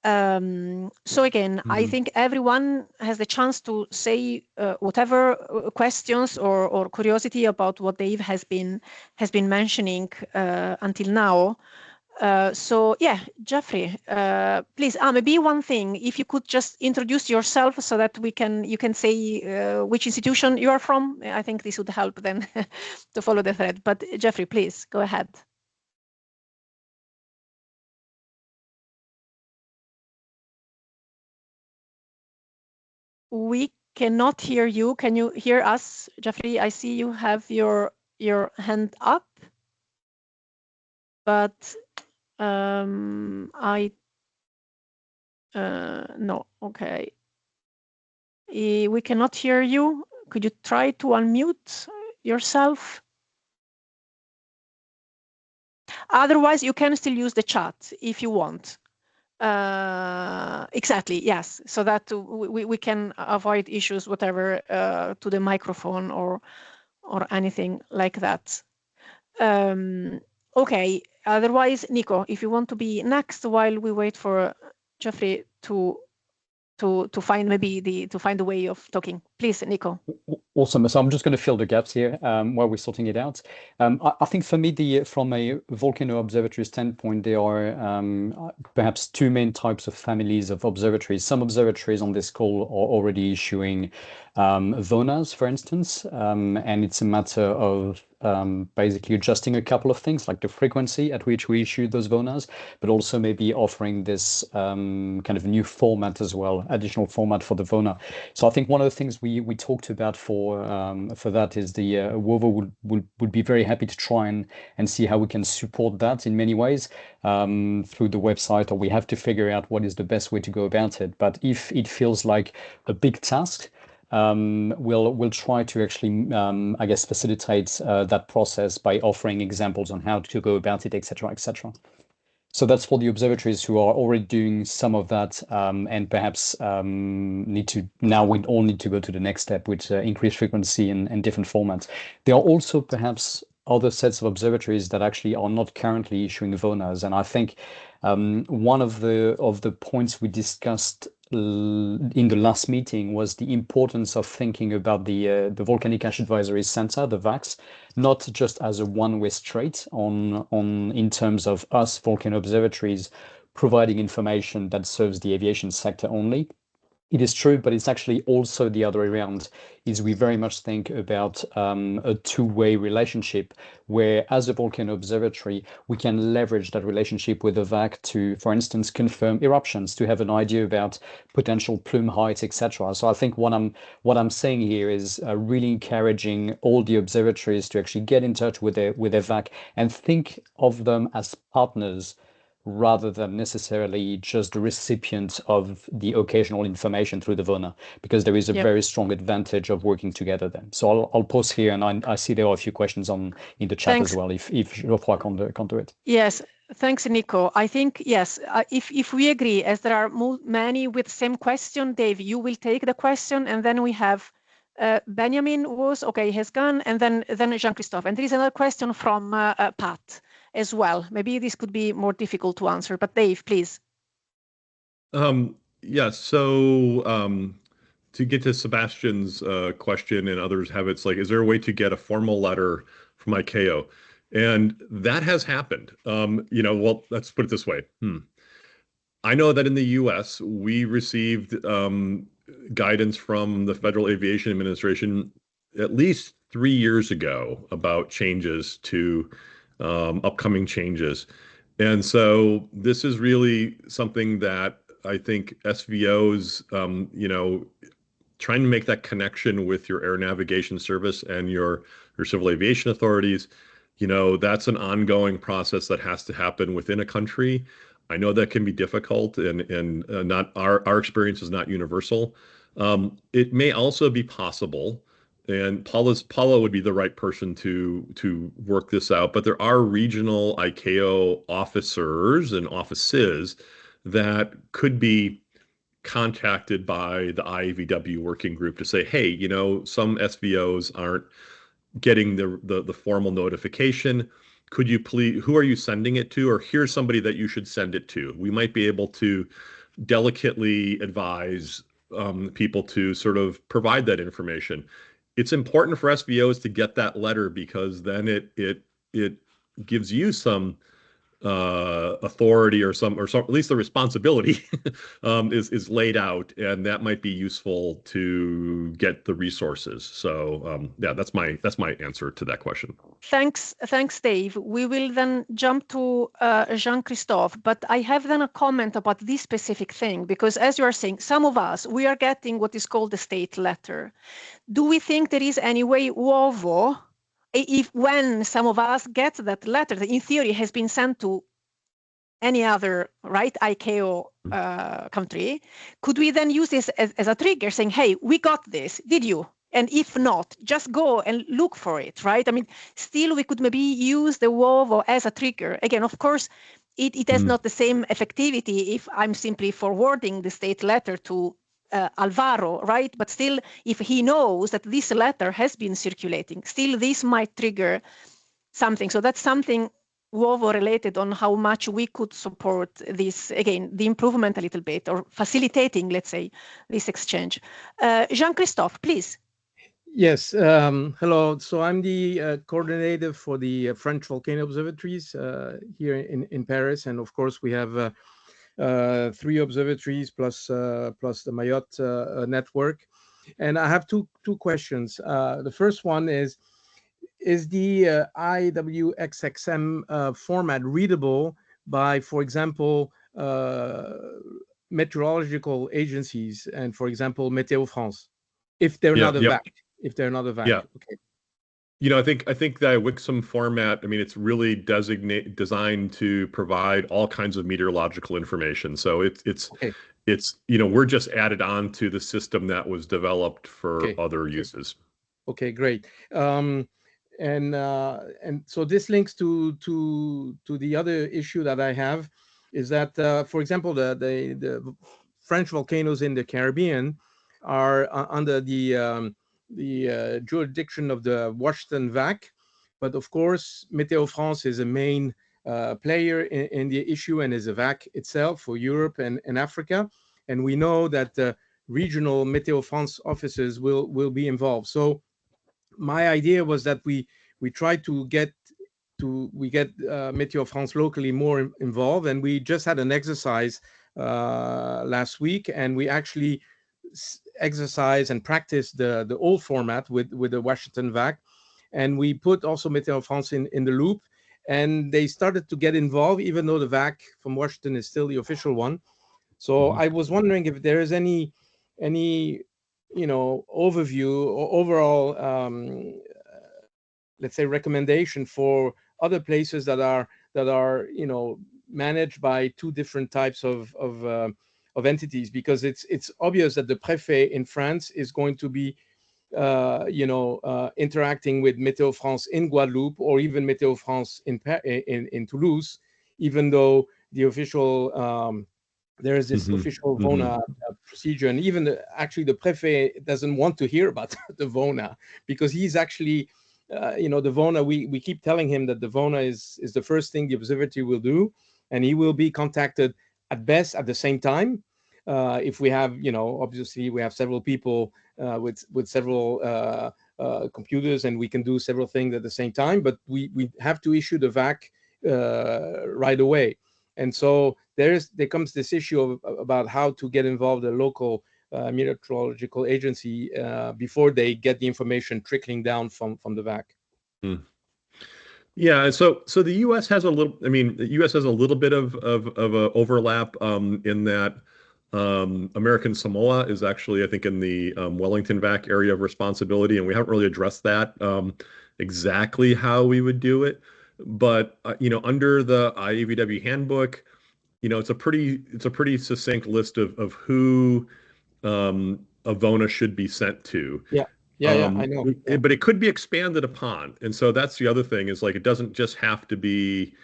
So again, I think everyone has the chance to say whatever questions or curiosity about what Dave has been mentioning until now. So yeah, Jeffrey, please, maybe one thing, if you could just introduce yourself so that you can say which institution you are from. I think this would help then to follow the thread. But Jeffrey, please go ahead. We cannot hear you. Can you hear us, Jeffrey? I see you have your hand up, but no. Okay, we cannot hear you. Could you try to unmute yourself? Otherwise, you can still use the chat if you want. Exactly, yes, so that we can avoid issues, whatever, to the microphone or anything like that. Okay, otherwise, Nico, if you want to be next while we wait for Jeffrey to find the way of talking, please, Nico. Awesome. So I'm just going to fill the gaps here while we're sorting it out. I think for me, from a volcano observatory standpoint, there are perhaps 2 main types of families of observatories. Some observatories on this call are already issuing VONAs, for instance, and it's a matter of basically adjusting a couple of things, like the frequency at which we issue those VONAs, but also maybe offering this kind of new format as well, additional format for the VONA. So I think one of the things we talked about for that is the WOVO would be very happy to try and see how we can support that in many ways through the website, or we have to figure out what is the best way to go about it. But if it feels like a big task, we'll try to actually, I guess, facilitate that process by offering examples on how to go about it, etc., etc. So that's for the observatories who are already doing some of that, and perhaps we all need to go to the next step with increased frequency and different formats. There are also perhaps other sets of observatories that actually are not currently issuing VONAs, and I think one of the points we discussed in the last meeting was the importance of thinking about the Volcanic Ash Advisory Center, the VAAHs, not just as a one-way street in terms of us volcano observatories providing information that serves the aviation sector only. It is true, but it's actually also the other way around, is we very much think about a two-way relationship where, as a volcano observatory, we can leverage that relationship with the VAAH to, for instance, confirm eruptions, to have an idea about potential plume heights, etc. So I think what I'm saying here is really encouraging all the observatories to actually get in touch with their VAAH and think of them as partners, rather than necessarily just the recipient of the occasional information through the VONA, because there is a very strong advantage of working together then. So I'll pause here, and I see there are a few questions in the chat as well, if Geoffroy can do it. Yes, thanks, Nico. I think, yes, if we agree, as there are many with the same question, Dave, you will take the question, and then we have Benjamin has gone, and then Jean-Christophe. And there is another question from Pat as well. Maybe this could be more difficult to answer, but Dave, please. Yes. So to get to Sebastian's question, and others have, it's like, is there a way to get a formal letter from ICAO? And that has happened. Well, let's put it this way. I know that in the US, we received guidance from the Federal Aviation Administration at least 3 years ago about changes to upcoming changes. And so this is really something that I think SVOs, trying to make that connection with your air navigation service and your civil aviation authorities, that's an ongoing process that has to happen within a country. I know that can be difficult, and not our experience is not universal. It may also be possible, and Paula would be the right person to work this out, but there are regional ICAO officers and offices that could be contacted by the IAVW working group to say, hey, some SVOs aren't getting the formal notification. Could you please, who are you sending it to? Or here's somebody that you should send it to. We might be able to delicately advise people to sort of provide that information. It's important for SVOs to get that letter, because then it gives you some authority or some at least the responsibility is laid out, and that might be useful to get the resources. So that's my answer to that question. Thanks, Dave. We will then jump to Jean-Christophe, but I have then a comment about this specific thing, because as you are saying, some of us, we are getting what is called the state letter. Do we think there is any way WOVO, when some of us get that letter that in theory has been sent to any other ICAO country, could we then use this as a trigger, saying, hey, we got this, did you? And if not, just go and look for it, right? I mean, still we could maybe use the WOVO as a trigger. Again, of course, it has not the same effectivity if I'm simply forwarding the state letter to Alvaro, right? But still, if he knows that this letter has been circulating, still this might trigger something. So that's something WOVO related on how much we could support this, again, the improvement a little bit, or facilitating, let's say, this exchange. Jean-Christophe, please. Yes, hello. So I'm the coordinator for the French Volcano Observatories here in Paris. And of course, we have 3 observatories plus the Mayotte network. And I have two questions. The first one is the IWXXM format readable by, for example, meteorological agencies and, for example, Météo France, if they're not a VAAH? If they're not a VAAH, okay. I think that Wixom format, I mean, it's really designed to provide all kinds of meteorological information. So Okay. we're just added on to the system that was developed for other uses. Okay, great. And so this links to the other issue that I have, is that for example, the French volcanoes in the Caribbean are under the jurisdiction of the Washington VOAH, but of course Météo France is a main player in the issue and is a VOAH itself for Europe and Africa, and we know that regional Météo France offices will be involved. So my idea was that we try to get Météo France locally more involved, and we just had an exercise last week, and we actually exercise and practice the old format with the Washington VOAH, and we put also Météo France in the loop, and they started to get involved, even though the VOAH from Washington is still the official one. So I was wondering if there is any overview or overall let's say recommendation for other places that are managed by two different types of entities, because it's obvious that the préfet in France is going to be interacting with Météo France in Guadeloupe, or even Météo France in Toulouse, even though the official there is this official VONA procedure, and even actually the préfet doesn't want to hear about the VONA, because he's actually the VONA, we keep telling him that the VONA is the first thing the observatory will do, and he will be contacted at best at the same time. If we have, obviously we have several people with several computers, and we can do several things at the same time, but we have to issue the VOAH right away. And so there comes this issue about how to get involved a local meteorological agency before they get the information trickling down from the VOAH. Yeah, so the U.S. has a little. I mean, the U.S. has a little bit of a overlap in that American Samoa is actually, I think, in the Wellington VOAH area of responsibility, and we haven't really addressed that exactly how we would do it. But under the IAVW handbook, it's a pretty succinct list of who a VONA should be sent to. Yeah, I know. But it could be expanded upon, and so that's the other thing, is like it doesn't just have to be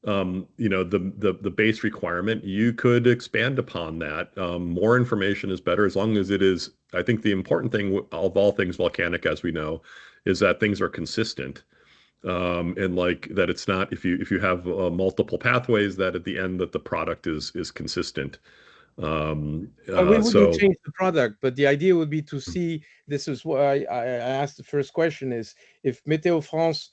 the base requirement. You could expand upon that. More information is better, as long as it is. I think the important thing of all things volcanic, as we know, is that things are consistent. And like that, it's not if you have multiple pathways, that at the end that the product is consistent. We wouldn't change the product, but the idea would be to see. This is why I asked the first question: is if Météo France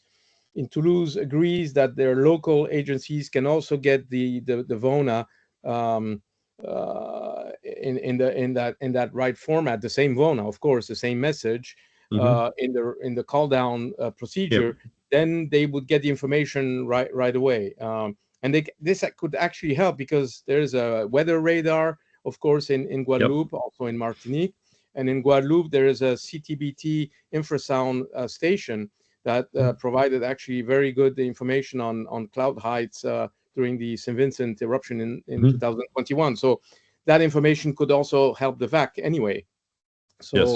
in Toulouse agrees that their local agencies can also get the VONA in that right format, the same VONA, of course, the same message in the call down procedure. Yep. Then they would get the information right away. And this could actually help, because there's a weather radar, of course, in Guadeloupe, yep. Also in Martinique. And in Guadeloupe, there is a CTBT infrasound station that provided actually very good information on cloud heights during the St. Vincent eruption in 2021. So that information could also help the VOAH anyway. So, yes.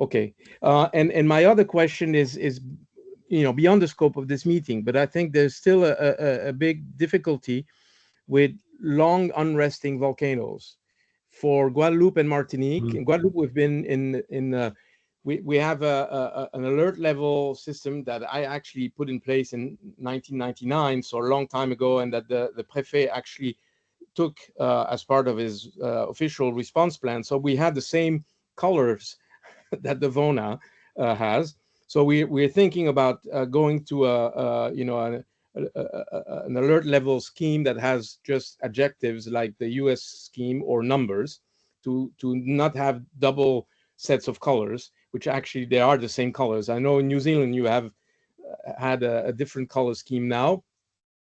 Okay. And my other question is beyond the scope of this meeting, but I think there's still a big difficulty with long unresting volcanoes. For Guadeloupe and Martinique, in Guadeloupe, we've been we have an alert level system that I actually put in place in 1999, so a long time ago, and that the préfet actually took as part of his official response plan. So we had the same colors that the VONA has. So we're thinking about going to an alert level scheme that has just adjectives like the US scheme, or numbers, to not have double sets of colors, which actually they are the same colors. I know in New Zealand you have had a different color scheme now,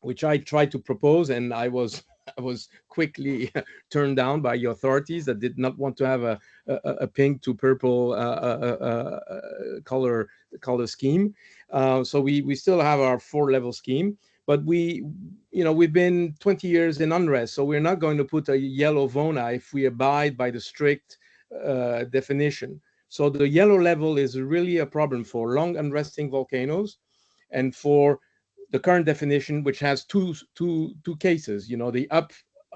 which I tried to propose, and I was I was quickly turned down by the authorities that did not want to have a pink to purple color scheme. So we still have our 4-level scheme, but we've been 20 years in unrest, so we're not going to put a yellow VONA if we abide by the strict definition. So the yellow level is really a problem for long unresting volcanoes, and for the current definition, which has two cases, the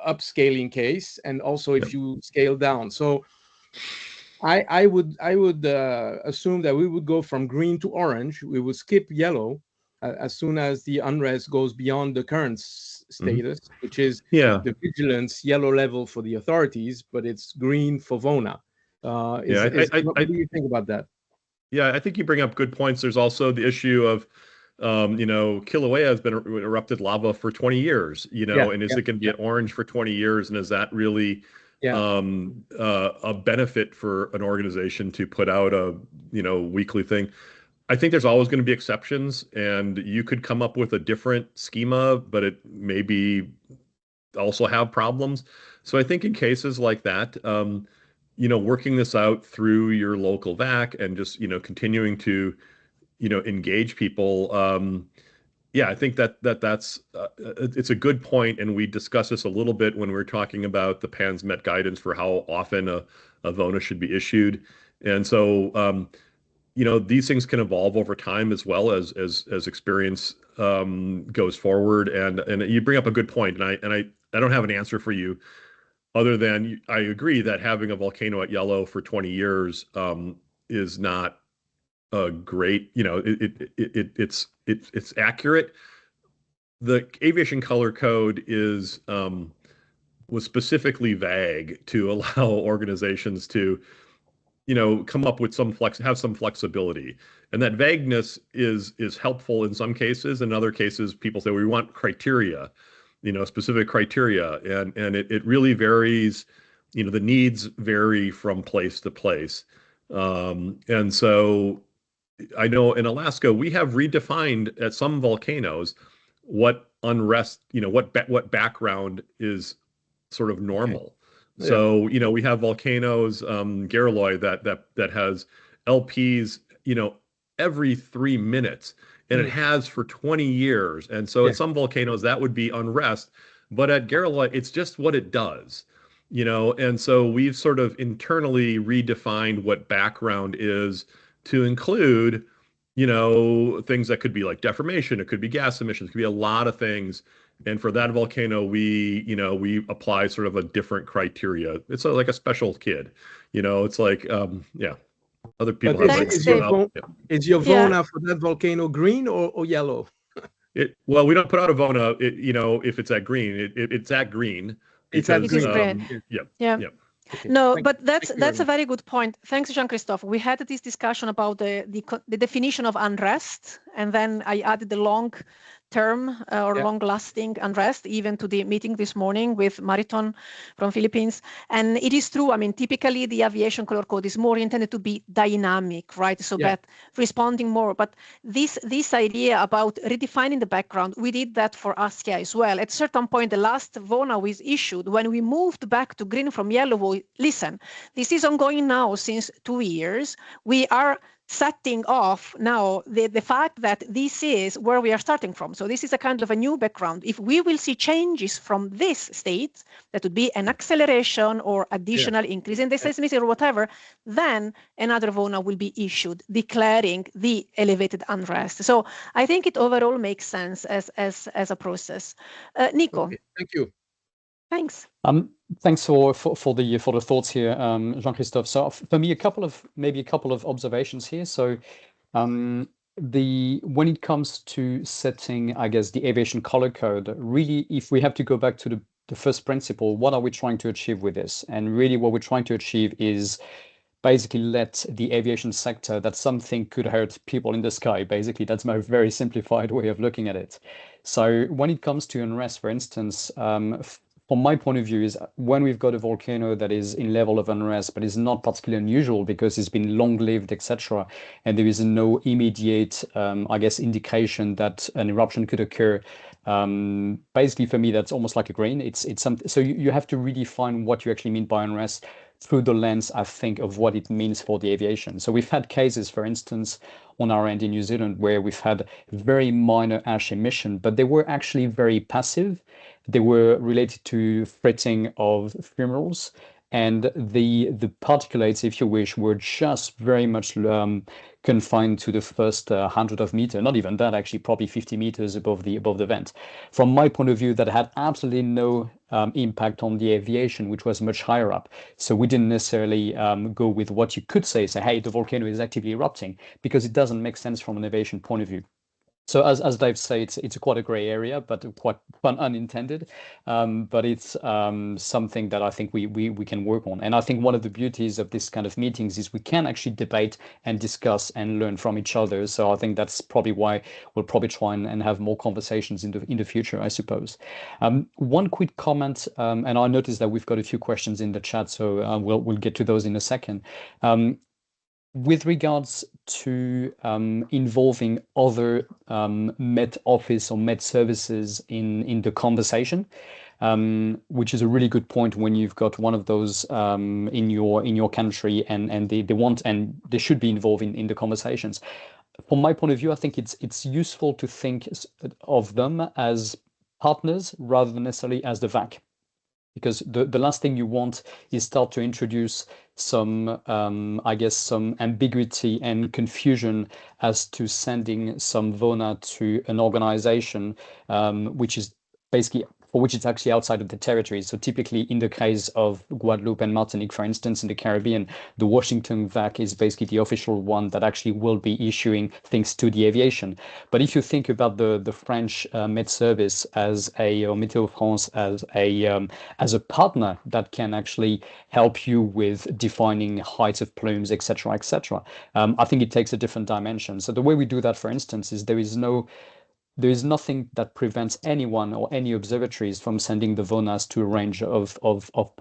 upscaling case, and also if you scale down. So I would assume that we would go from green to orange. We would skip yellow as soon as the unrest goes beyond the current status, which is the vigilance yellow level for the authorities, but it's green for VONA. What do you think about that? Yeah, I think you bring up good points. There's also the issue of, Kilauea has been erupted lava for 20 years, and is it going to be orange for 20 years? And is that really a benefit for an organization to put out a, weekly thing? I think there's always going to be exceptions, and you could come up with a different schema, but it maybe also have problems. So I think in cases like that, working this out through your local VAC and just, continuing to, engage people. I think that's it's a good point, and we discussed this a little bit when we were talking about the PANSMET guidance for how often a VONA should be issued. And so, these things can evolve over time as well as experience goes forward. And you bring up a good point, and I don't have an answer for you other than I agree that having a volcano at yellow for 20 years is not a great, it's accurate. The aviation color code was specifically vague to allow organizations to, come up with have some flexibility. And that vagueness is helpful in some cases. In other cases, people say, we want criteria, specific criteria. And it really varies, the needs vary from place to place. And so I know in Alaska, we have redefined at some volcanoes what unrest, what background is sort of normal. Okay. So, we have volcanoes, Garaloy that has LPs, every 3 minutes, and it has for 20 years. And so at some volcanoes that would be unrest, but at Garaloy, it's just what it does, and so we've sort of internally redefined what background is to include, things that could be like deformation, it could be gas emissions, it could be a lot of things. And for that volcano, we apply sort of a different criteria. It's like a special kid, it's like, other people have is your VONA for that volcano green or yellow? Well, we don't put out a VONA, if it's at green, it's at green. It's at green. Yeah. Okay. No, but that's a very good point. Thanks, Jean-Christophe. We had this discussion about the definition of unrest, and then I added the long-term or long-lasting unrest even to the meeting this morning with Mariton from Philippines. And it is true. I mean, typically the aviation color code is more intended to be dynamic, right? So that responding more. But this idea about redefining the background, we did that for ASCIA as well. At a certain point, the last VONA was issued when we moved back to green from yellow. Listen, this is ongoing now since 2 years. We are setting off now the fact that this is where we are starting from. So this is a kind of a new background. If we will see changes from this state, that would be an acceleration or additional increase in the seismicity or whatever, then another VONA will be issued declaring the elevated unrest. So I think it overall makes sense as a process. Nico. Okay. Thank you. Thanks. Thanks for the thoughts here, Jean-Christophe. So for me, a couple of observations here. So when it comes to setting, I guess, the aviation color code, really, if we have to go back to the first principle, what are we trying to achieve with this? And really, what we're trying to achieve is basically let the aviation sector, that something could hurt people in the sky. Basically, that's my very simplified way of looking at it. So when it comes to unrest, for instance, from my point of view, is when we've got a volcano that is in level of unrest, but is not particularly unusual because it's been long-lived, etc., and there is no immediate, I guess, indication that an eruption could occur Basically, for me, that's almost like a grain. It's something. So you have to redefine what you actually mean by unrest through the lens, I think, of what it means for the aviation. So we've had cases, for instance, on our end in New Zealand, where we've had very minor ash emission, but they were actually very passive. They were related to fretting of funerals. And the particulates, if you wish, were just very much confined to the first 100 of meter, not even that, actually, probably 50 meters above the vent. From my point of view, that had absolutely no impact on the aviation, which was much higher up. So we didn't necessarily go with what you could say, hey, the volcano is actively erupting, because it doesn't make sense from an aviation point of view. So as Dave said, it's quite a gray area, but quite pun unintended. But it's something that I think we can work on. And I think one of the beauties of this kind of meetings is we can actually debate and discuss and learn from each other. So I think that's probably why we'll probably try and have more conversations in the future, I suppose. One quick comment, and I noticed that we've got a few questions in the chat, so we'll get to those in a second. With regards to involving other Met Office or Met services in the conversation, which is a really good point when you've got one of those in your country and they want and they should be involved in the conversations. From my point of view, I think it's useful to think of them as partners rather than necessarily as the VAC. Because the last thing you want is start to introduce some, I guess, some ambiguity and confusion as to sending some VONA to an organization, which is basically for which it's actually outside of the territory. So typically in the case of Guadeloupe and Martinique, for instance, in the Caribbean, the Washington VAC is basically the official one that actually will be issuing things to the aviation. But if you think about the French Met Service as or Météo France as a partner that can actually help you with defining heights of plumes, etc., etc., I think it takes a different dimension. So the way we do that, for instance, is there is nothing that prevents anyone or any observatories from sending the VONAs to a range of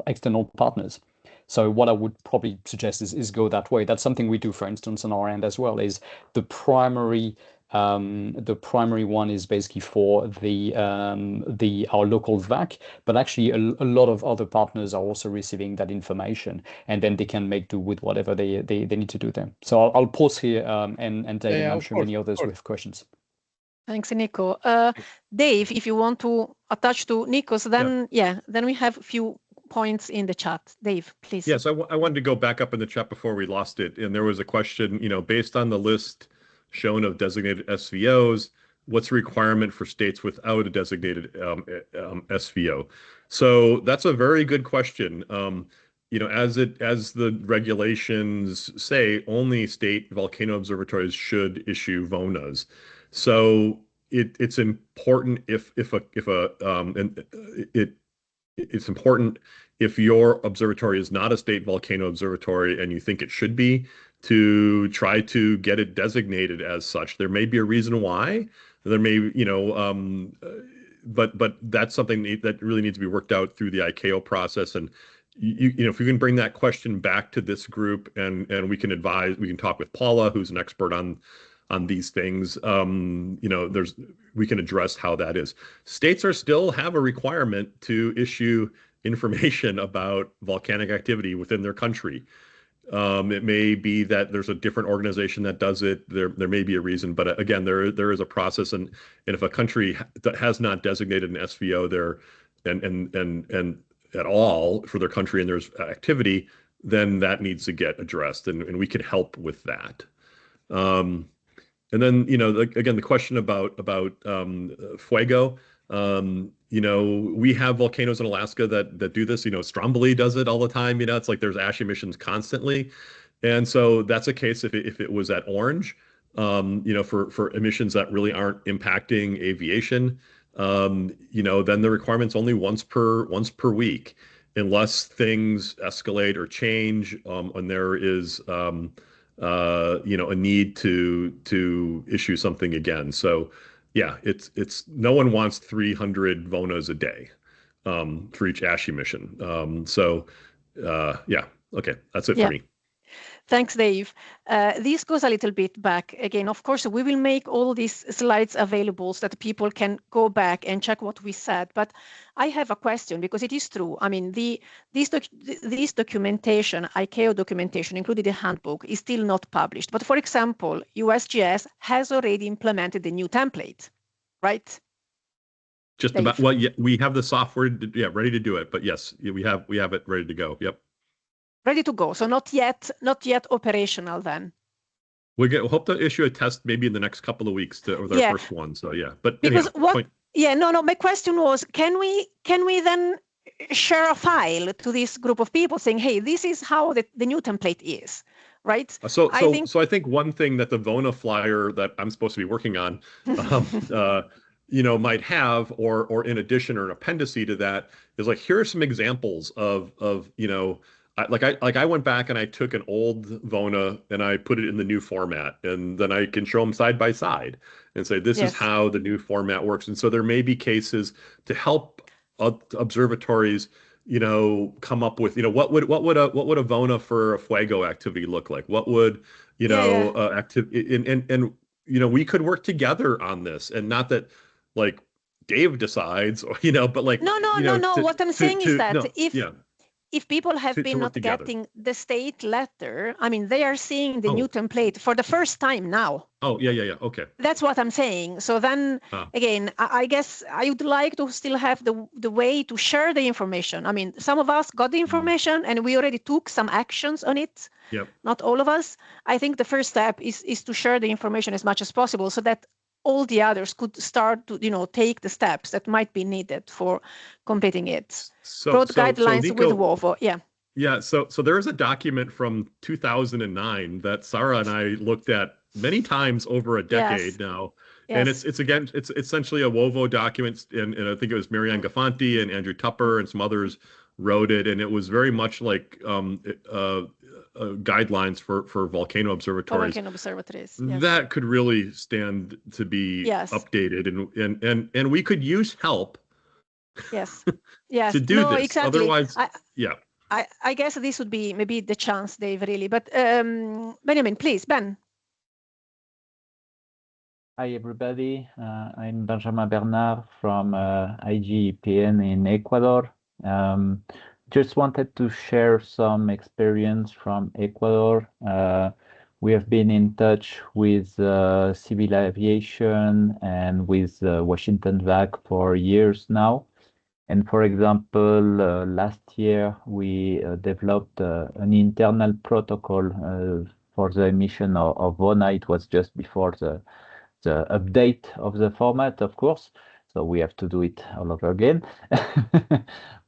external partners. So what I would probably suggest is go that way. That's something we do, for instance, on our end as well, is the primary one is basically for our local VAC, but actually a lot of other partners are also receiving that information, and then they can make do with whatever they need to do there. So I'll pause here, and Dave, and I'm sure many others will have questions. Thanks, Nico. Dave, if you want to attach to Nico's, then then we have a few points in the chat. Dave, please. Yes, I wanted to go back up in the chat before we lost it. And there was a question, based on the list shown of designated SVOs, what's the requirement for states without a designated SVO? So that's a very good question. As the regulations say, only state volcano observatories should issue VONAs. So it's important it's important if your observatory is not a state volcano observatory and you think it should be, to try to get it designated as such. There may be a reason why. There may, but that's something that really needs to be worked out through the ICAO process. And if you can bring that question back to this group, and we can advise, we can talk with Paula, who's an expert on these things. We can address how that is. States still have a requirement to issue information about volcanic activity within their country. It may be that there's a different organization that does it. There may be a reason, but again, there is a process, and if a country that has not designated an SVO there and at all for their country, and there's activity, then that needs to get addressed, and we can help with that. And then, again, the question about Fuego, we have volcanoes in Alaska that do this. Stromboli does it all the time. It's like there's ash emissions constantly. And so that's a case if it was at Orange, for emissions that really aren't impacting aviation, then the requirement's only once per week, unless things escalate or change, and there is a need to issue something again. So yeah, it's no one wants 300 VONAs a day for each ash emission. Okay, that's it for me. Thanks, Dave. This goes a little bit back. Again, of course, we will make all these slides available so that people can go back and check what we said. But I have a question, because it is true. I mean, this documentation, ICAO documentation, including the handbook, is still not published. But for example, USGS has already implemented the new template, right? Just Dave. about, well, yeah, we have the software, ready to do it. But yes, we have it ready to go. Yep. Ready to go. So not yet operational then. We'll hope to issue a test maybe in the next couple of weeks with our first one. So yeah, but because anyhow, my question was, can we then share a file to this group of people saying, hey, this is how the new template is, right? So I think one thing that the VONA flyer that I'm supposed to be working on, might have, or in addition, or an appendice to that, is like, here are some examples of I went back and I took an old VONA and I put it in the new format, and then I can show them side by side and say, this is how the new format works. And so there may be cases to help observatories, come up with, what would a VONA for a Fuego activity look like? What would, activity, and we could work together on this, and not that like Dave decides, but like, no. What I'm saying is that if people have been not getting the state letter, I mean, they are seeing the new template for the first time now. Oh, yeah. Okay. That's what I'm saying. So then, again, I guess I would like to still have the way to share the information. I mean, some of us got the information and we already took some actions on it. Yep. Not all of us. I think the first step is to share the information as much as possible so that all the others could start to, take the steps that might be needed for completing it. Broad guidelines Nico, with WOVO, Yeah, so there is a document from 2009 that Sarah and I looked at many times over a decade now. And it's essentially a WOVO document, and I think it was Marianne Gafanti and Andrew Tupper and some others wrote it, and it was very much like guidelines for volcano observatories. That could really stand to be updated, and we could use help. Yes. To do this. Exactly. Otherwise, I guess this would be maybe the chance, Dave, really. But Benjamin, please, Ben. Hi, everybody. I'm Benjamin Bernard from IGEPN in Ecuador. Just wanted to share some experience from Ecuador. We have been in touch with civil aviation and with Washington VAAH for years now. And for example, last year we developed an internal protocol for the emission of VONA. It was just before the update of the format, of course. So we have to do it all over again.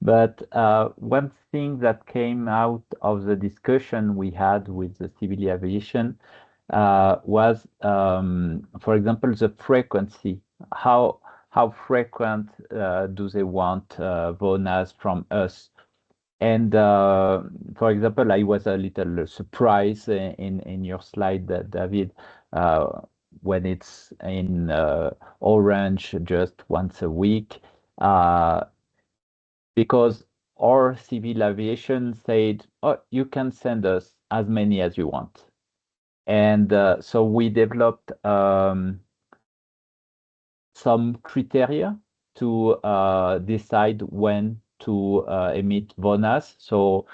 But one thing that came out of the discussion we had with the civil aviation was, for example, the frequency. How frequent do they want VONAs from us? And for example, I was a little surprised in your slide, David, when it's in orange just once a week, because our civil aviation said, oh, you can send us as many as you want. And so we developed some criteria to decide when to emit VONAs. So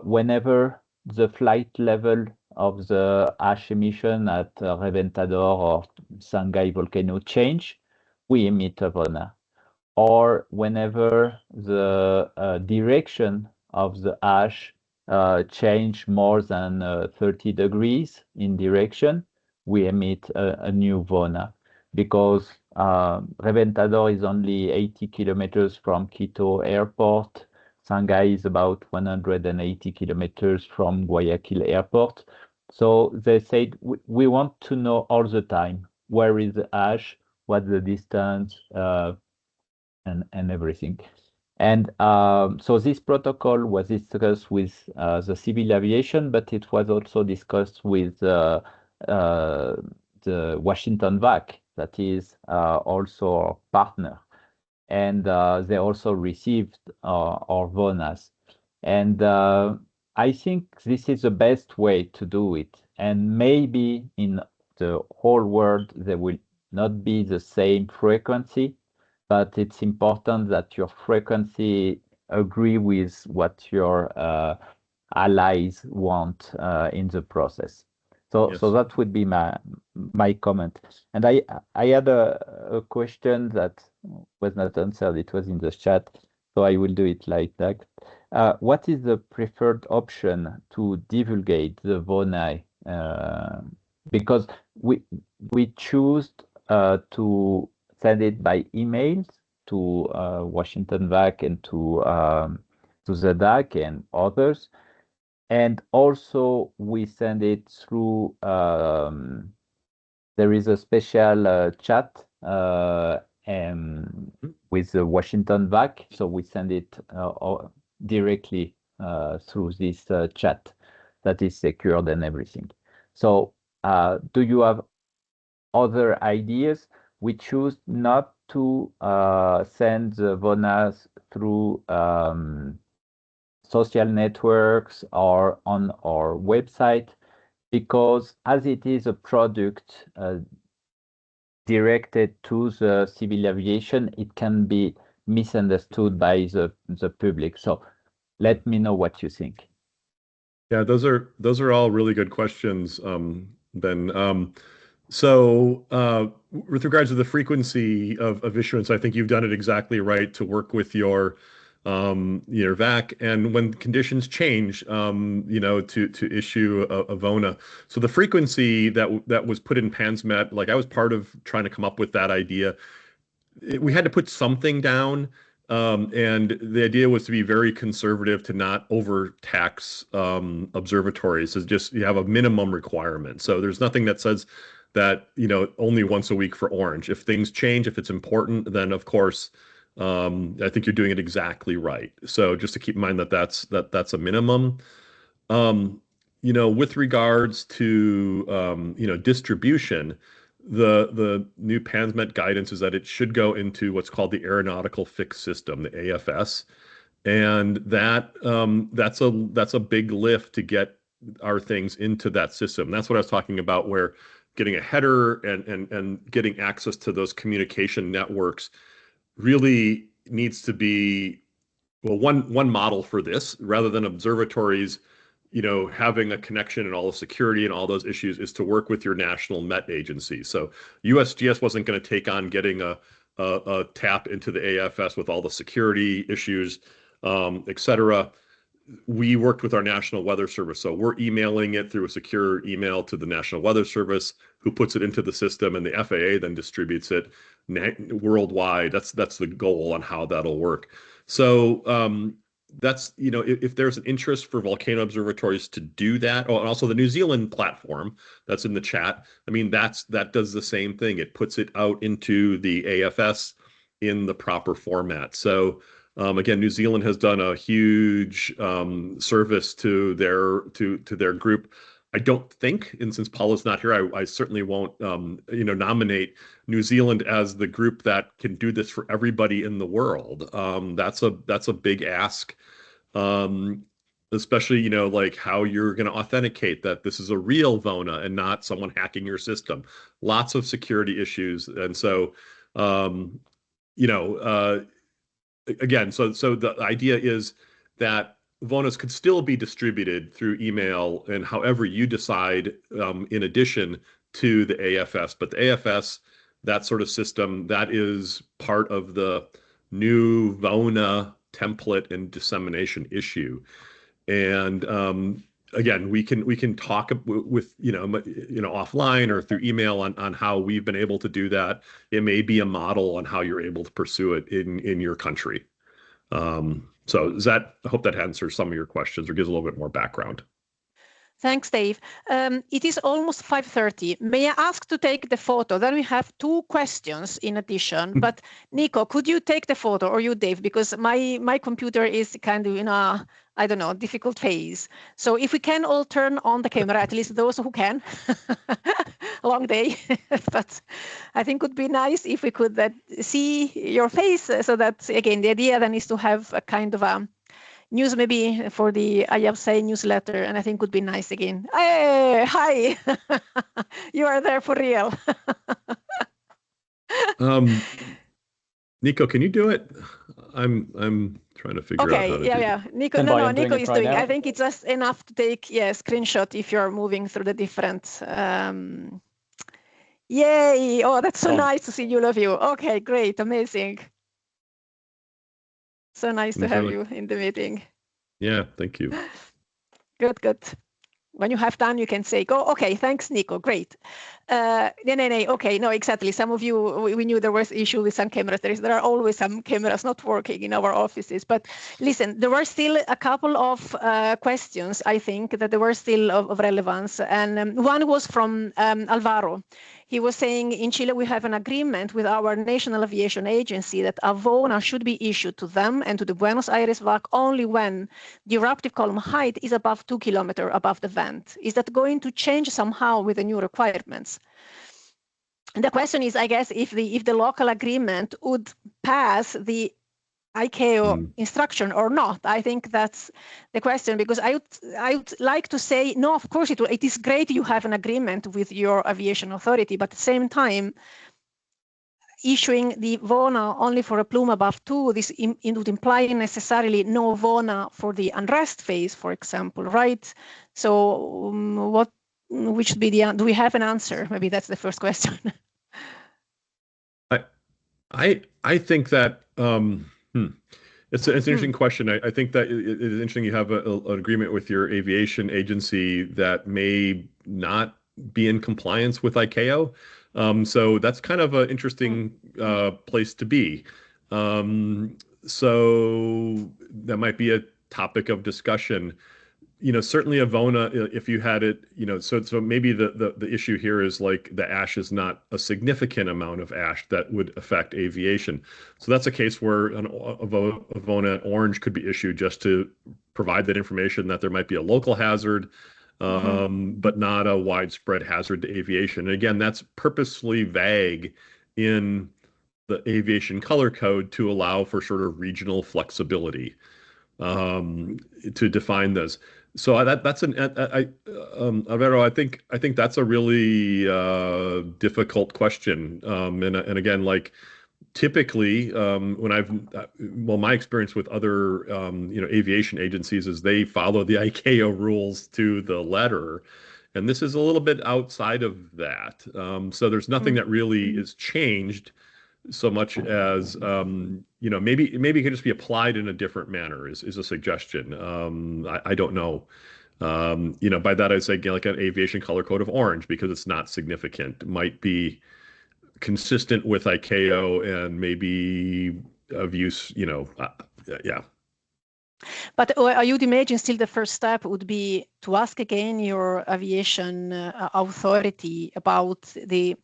whenever the flight level of the ash emission at Reventador or Shanghai volcano change, we emit a VONA. Or whenever the direction of the ash change more than 30 degrees in direction, we emit a new VONA. Because Reventador is only 80 kilometers from Quito airport. Shanghai is about 180 kilometers from Guayaquil airport. So they said, we want to know all the time, where is the ash, what's the distance, and everything. And so this protocol was discussed with the civil aviation, but it was also discussed with the Washington VAAH, that is also our partner. And they also received our VONAs. And I think this is the best way to do it. And maybe in the whole world, there will not be the same frequency, but it's important that your frequency agree with what your allies want in the process. So, Yes. so that would be my comment. And I had a question that was not answered. It was in the chat, so I will do it like that. What is the preferred option to divulgate the VONA? Because we choose to send it by emails to Washington VAC and to the DAC and others. And also we send it through, there is a special chat with the Washington VAC. So we send it directly through this chat that is secured and everything. So do you have other ideas? We choose not to send the VONAs through social networks or on our website, because as it is a product directed to the civil aviation, it can be misunderstood by the public. So let me know what you think. Yeah, those are all really good questions, Ben. So with regards to the frequency of issuance, I think you've done it exactly right to work with your VAC, and when conditions change, to issue a VONA. So the frequency that was put in PANSMET, like I was part of trying to come up with that idea. We had to put something down, and the idea was to be very conservative, to not overtax observatories. So just you have a minimum requirement. So there's nothing that says that only once a week for orange. If things change, if it's important, then of course. I think you're doing it exactly right. So just to keep in mind that's a minimum. With regards to distribution, the new PANSMET guidance is that it should go into what's called the Aeronautical Fixed System, the AFS, and that's a big lift to get our things into that system. That's what I was talking about, where getting a header and getting access to those communication networks really needs to be, well, one model for this, rather than observatories, having a connection and all the security and all those issues, is to work with your national Met agency. So USGS wasn't going to take on getting a tap into the AFS with all the security issues, et cetera. We worked with our National Weather Service. So we're emailing it through a secure email to the National Weather Service, who puts it into the system, and the FAA then distributes it worldwide. That's the goal on how that'll work. So that's, if there's an interest for volcano observatories to do that, and also the New Zealand platform that's in the chat, I mean, that does the same thing. It puts it out into the AFS in the proper format. So again, New Zealand has done a huge service to their group. I don't think, and since Paula's not here, I certainly won't nominate New Zealand as the group that can do this for everybody in the world. That's a big ask, especially like how you're going to authenticate that this is a real VONA and not someone hacking your system. Lots of security issues, and so again, so the idea is that VONAs could still be distributed through email and however you decide, in addition to the AFS. But the AFS, that sort of system, that is part of the new VONA template and dissemination issue. And again, we can talk with offline or through email on how we've been able to do that. It may be a model on how you're able to pursue it in your country. So I hope that answers some of your questions or gives a little bit more background. Thanks, Dave. It is almost 5:30. May I ask to take the photo? Then we have 2 questions in addition. But Nico, could you take the photo, or you, Dave? Because my computer is kind of in a, I don't know, difficult phase. So if we can all turn on the camera, at least those who can. Long day, but I think it would be nice if we could see your face, so that, again, the idea then is to have a kind of a news maybe for the IAPSA newsletter, and I think would be nice again. Hey, hi, you are there for real. Nico, can you do it? I'm trying to figure out how to do yeah. Nico, Nico is doing. I think it's just enough to take screenshot if you're moving through the different. Yay! Oh, that's so nice to see all of you. Okay, great, amazing. So nice to have you in the meeting. Yeah, thank you. Good. When you have done, you can say, "Go." Okay, thanks, Nico. Great. Okay, no, exactly. Some of you, we knew there was issue with some cameras. There are always some cameras not working in our offices. But listen, there were still a couple of questions, I think, that they were still of relevance. And one was from Alvaro. He was saying, in Chile, we have an agreement with our National Aviation Agency that a VONA should be issued to them and to the Buenos Aires VAAH only when the eruptive column height is above 2 kilometers above the vent. Is that going to change somehow with the new requirements? And the question is, I guess, if the local agreement would pass the ICAO instruction or not. I think that's the question, because I would like to say, no, of course it is great you have an agreement with your aviation authority, but at the same time, issuing the VONA only for a plume above 2, this would imply necessarily no VONA for the unrest phase, for example, right? So which would be do we have an answer? Maybe that's the first question. I think that it's an interesting question. I think that it is interesting you have an agreement with your aviation agency that may not be in compliance with ICAO. So that's kind of an interesting place to be. So that might be a topic of discussion. Certainly a VONA, if you had it, so maybe the issue here is like the ash is not a significant amount of ash that would affect aviation. So that's a case where a VONA orange could be issued just to provide that information that there might be a local hazard, but not a widespread hazard to aviation. And again, that's purposely vague in the aviation color code to allow for sort of regional flexibility to define those. So that's Alvaro, I think that's a really difficult question. And again, like typically when my experience with other aviation agencies is they follow the ICAO rules to the letter, and this is a little bit outside of that. So there's nothing that really is changed so much as maybe it could just be applied in a different manner is a suggestion. I don't know. By that I'd say like an aviation color code of orange, because it's not significant, might be consistent with ICAO and maybe of use. Yeah. But I would imagine still the first step would be to ask again your aviation authority about the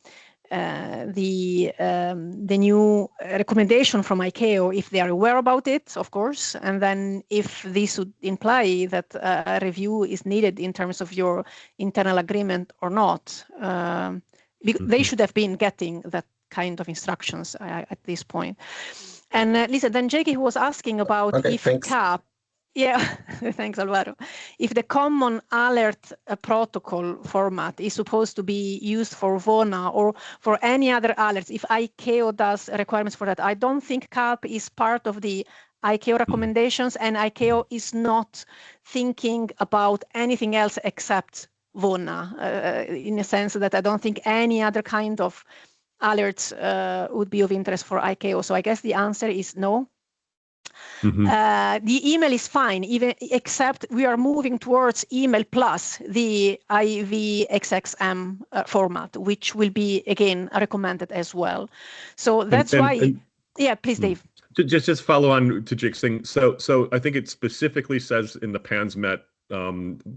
new recommendation from ICAO, if they are aware about it, of course, and then if this would imply that a review is needed in terms of your internal agreement or not. They should have been getting that kind of instructions at this point. And Lisa, then Jackie was asking about CAP. Yeah, thanks, Alvaro. If the common alert protocol format is supposed to be used for VONA or for any other alerts, if ICAO does requirements for that, I don't think CAP is part of the ICAO recommendations, and ICAO is not thinking about anything else except VONA, in a sense that I don't think any other kind of alerts would be of interest for ICAO. So I guess the answer is no. The email is fine, except we are moving towards email plus the IVXXM format, which will be again recommended as well. So that's why. Yeah, please, Dave. Just follow on to Jake's thing. So I think it specifically says in the PANSMET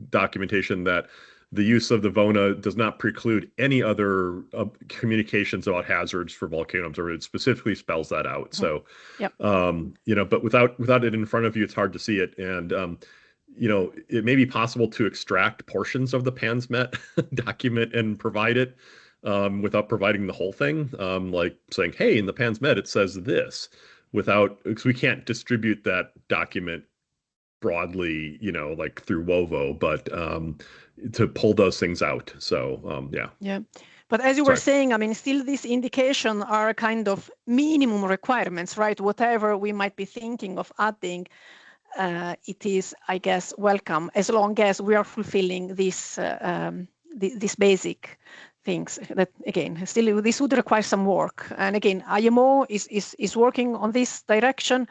documentation that the use of the VONA does not preclude any other communications about hazards for volcano observers. It specifically spells that out. So, but without it in front of you, it's hard to see it. And, it may be possible to extract portions of the PANSMET document and provide it without providing the whole thing. Like saying, hey, in the PANSMET, it says this, because we can't distribute that document broadly, like through WOVO, but to pull those things out. So yeah. Yeah. But as you were saying, I mean, still these indications are kind of minimum requirements, right? Whatever we might be thinking of adding, it is, I guess, welcome, as long as we are fulfilling these basic things. That, again, still this would require some work. And again, IMO is working on this direction.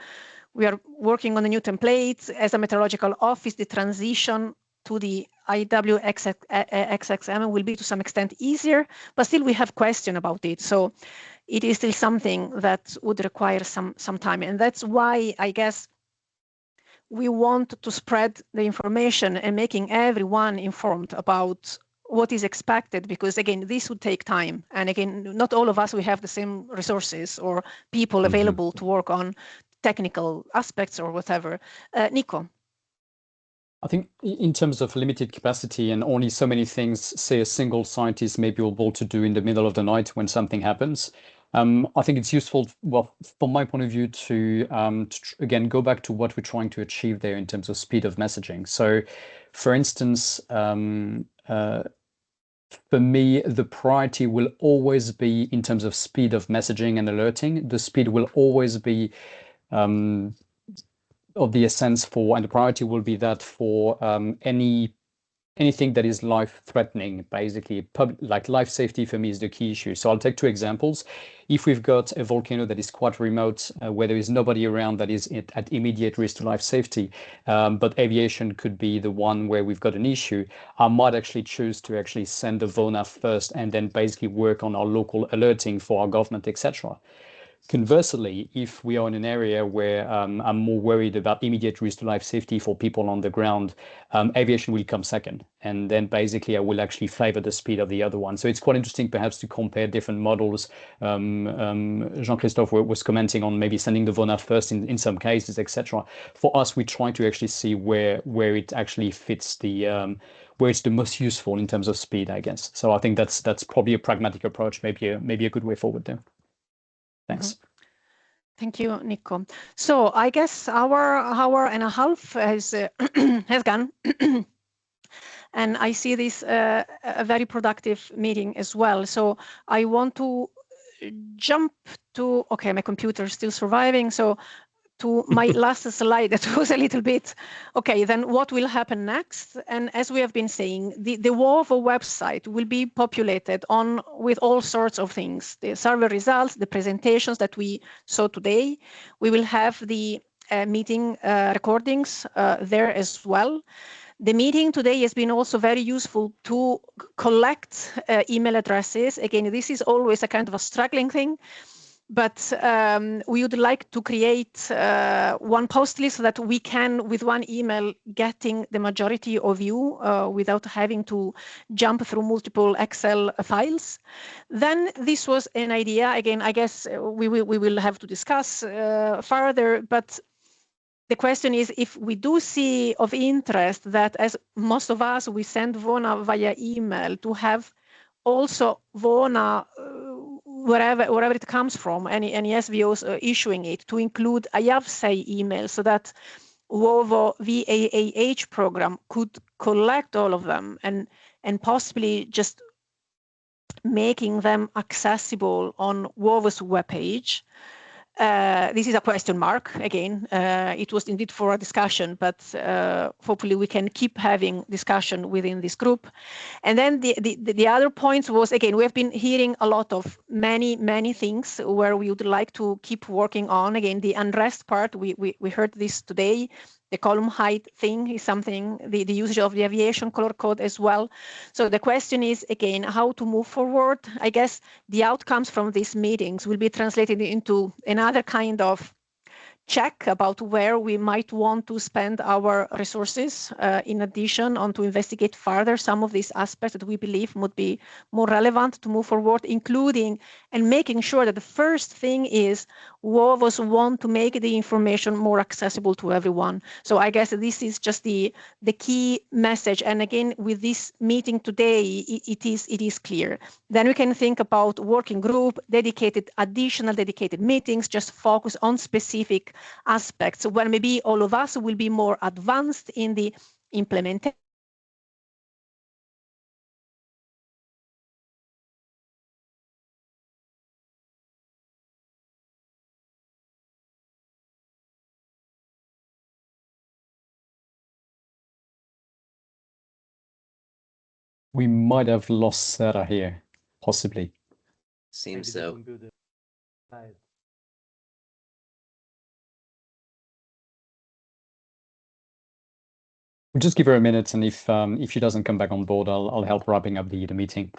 We are working on the new templates. As a meteorological office, the transition to the IWXXM will be to some extent easier, but still we have question about it. So it is still something that would require some time. And that's why I guess we want to spread the information and making everyone informed about what is expected, because again, this would take time. And again, not all of us, we have the same resources or people available to work on technical aspects or whatever. Nico. I think in terms of limited capacity and only so many things, say a single scientist may be able to do in the middle of the night when something happens. I think it's useful, well, from my point of view, to again, go back to what we're trying to achieve there in terms of speed of messaging. So, for instance, for me, the priority will always be in terms of speed of messaging and alerting. The speed will always be of the essence for, and the priority will be that for anything that is life-threatening, basically, like life safety for me is the key issue. So I'll take two examples. If we've got a volcano that is quite remote, where there is nobody around that is at immediate risk to life safety, but aviation could be the one where we've got an issue, I might actually choose to actually send the VONA first and then basically work on our local alerting for our government, etc. Conversely, if we are in an area where I'm more worried about immediate risk to life safety for people on the ground, aviation will come second. And then basically I will actually favor the speed of the other one. So it's quite interesting perhaps to compare different models. Jean-Christophe was commenting on maybe sending the VONA first in some cases, etc. For us, we try to actually see where it actually fits the where it's the most useful in terms of speed, I guess. So I think that's probably a pragmatic approach, maybe a good way forward there. Thanks. Thank you, Nico. So I guess our hour and a half has gone. And I see this a very productive meeting as well. So I want to jump to, okay, my computer is still surviving. So to my last slide, that was a little bit, okay, then what will happen next? And as we have been saying, the WOVO website will be populated with all sorts of things, the survey results, the presentations that we saw today. We will have the meeting recordings there as well. The meeting today has been also very useful to collect email addresses. Again, this is always a kind of a struggling thing. But we would like to create one post list so that we can, with one email, getting the majority of you without having to jump through multiple Excel files. Then this was an idea. Again, I guess we will have to discuss further. But the question is, if we do see of interest that, as most of us, we send VONA via email, to have also VONA wherever it comes from, any SVOs issuing it, to include a YAVSAY email so that WOVO VAAH program could collect all of them and possibly just making them accessible on WOVO's webpage. This is a question mark. Again, it was indeed for a discussion, but hopefully we can keep having discussion within this group. And then the other points was, again, we have been hearing a lot of many things where we would like to keep working on. Again, the unrest part, we heard this today. The column height thing is something, the usage of the aviation color code as well. So the question is, again, how to move forward. I guess the outcomes from these meetings will be translated into another kind of check about where we might want to spend our resources, in addition on to investigate further some of these aspects that we believe would be more relevant to move forward, including and making sure that the first thing is WOVOs want to make the information more accessible to everyone. So I guess this is just the key message. And again, with this meeting today, it is clear. Then we can think about working group, additional dedicated meetings, just focus on specific aspects, where maybe all of us will be more advanced in the implementation. We might have lost Sarah here, possibly. Seems so. We'll just give her a minute, and if she doesn't come back on board, I'll help wrapping up the meeting.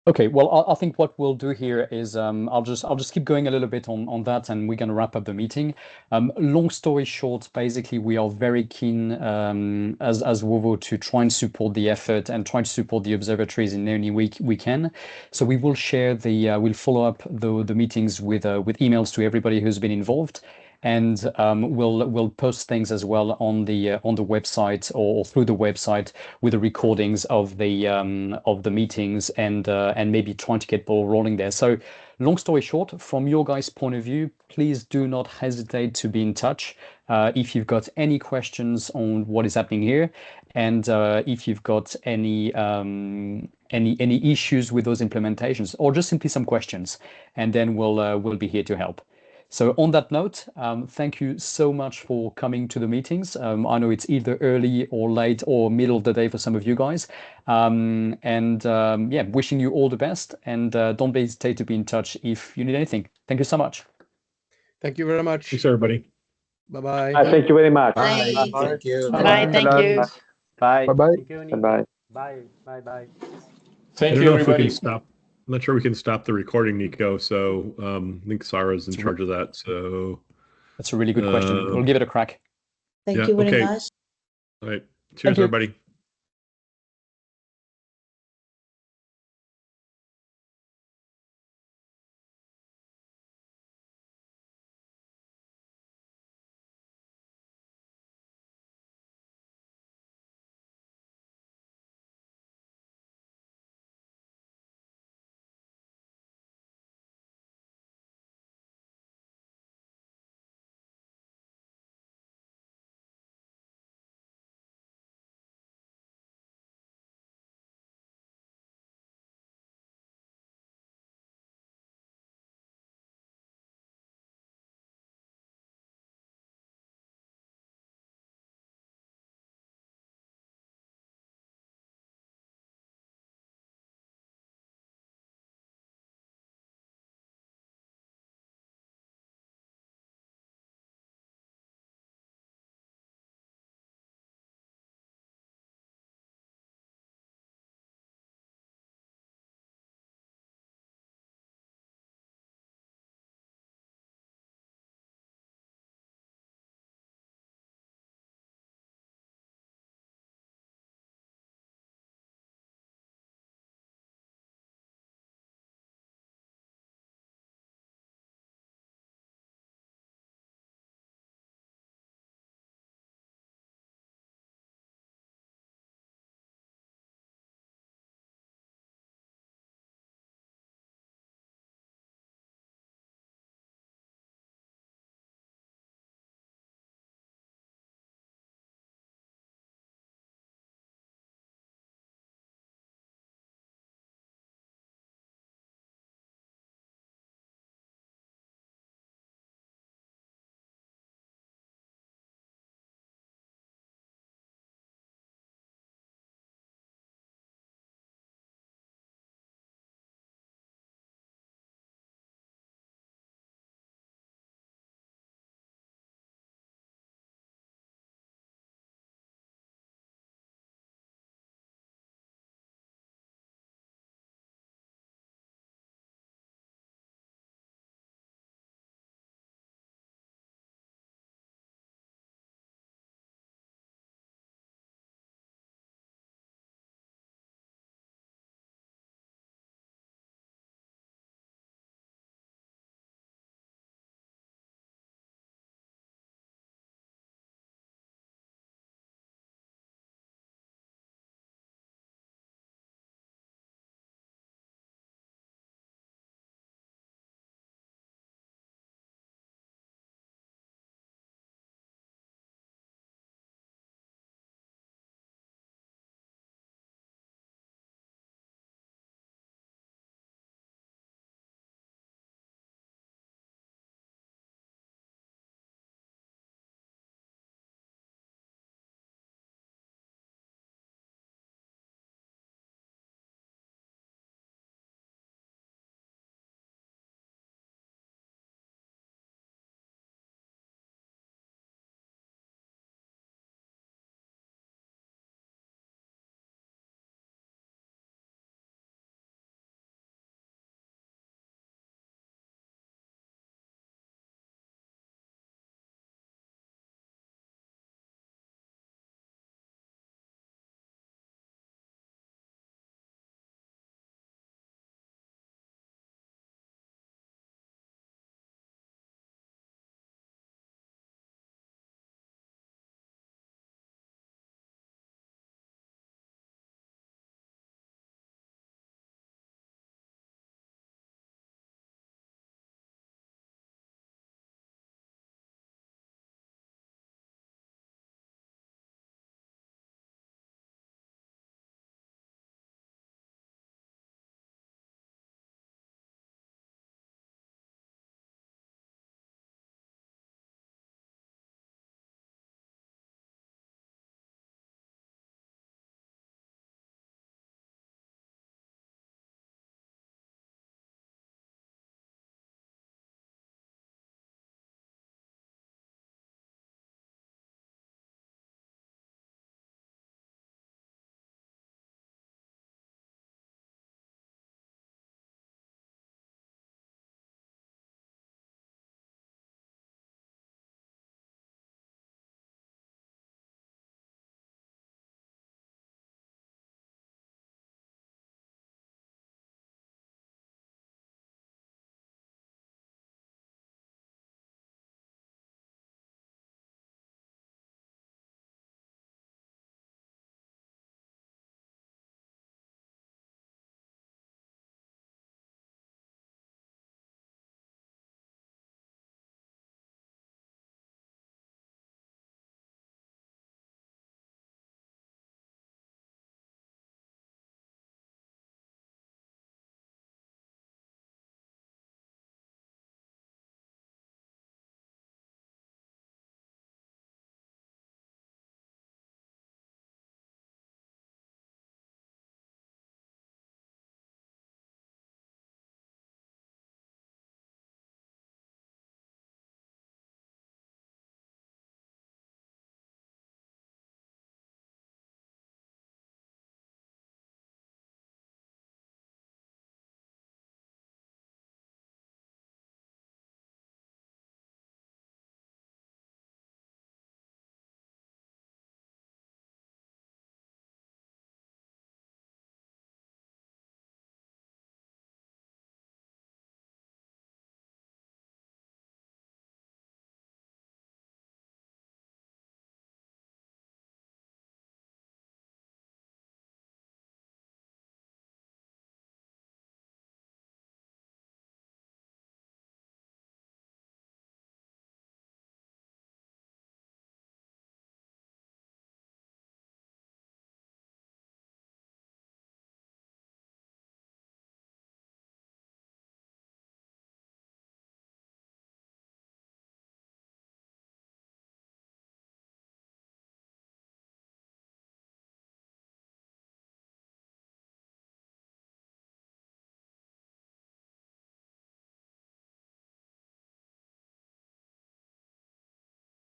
Okay, well, I think what we'll do here is I'll just keep going a little bit on that, and we're going to wrap up the meeting. Long story short, basically, we are very keen as WOVO to try and support the effort and try to support the observatories in any way we can. So we will share we'll follow up the meetings with emails to everybody who's been involved. And we'll post things as well on the website or through the website with the recordings of the meetings and maybe trying to get ball rolling there. So long story short, from your guys' point of view, please do not hesitate to be in touch if you've got any questions on what is happening here, and if you've got any issues with those implementations, or just simply some questions, and then we'll be here to help. So on that note, thank you so much for coming to the meetings. I know it's either early or late or middle of the day for some of you guys. Yeah, wishing you all the best, and don't hesitate to be in touch if you need anything. Thank you so much. Thank you very much. Thanks, everybody. Bye-bye. Thank you very much. Bye. Thank you. Bye. Thank you. Bye. Bye-bye. Thank you, Bye. Bye. Bye-bye. Thank you, everybody. I'm not sure we can stop the recording, Nico. So I think Sarah's in charge of that. So that's a really good question. We'll give it a crack. Thank you very okay. much. All right. Cheers, everybody.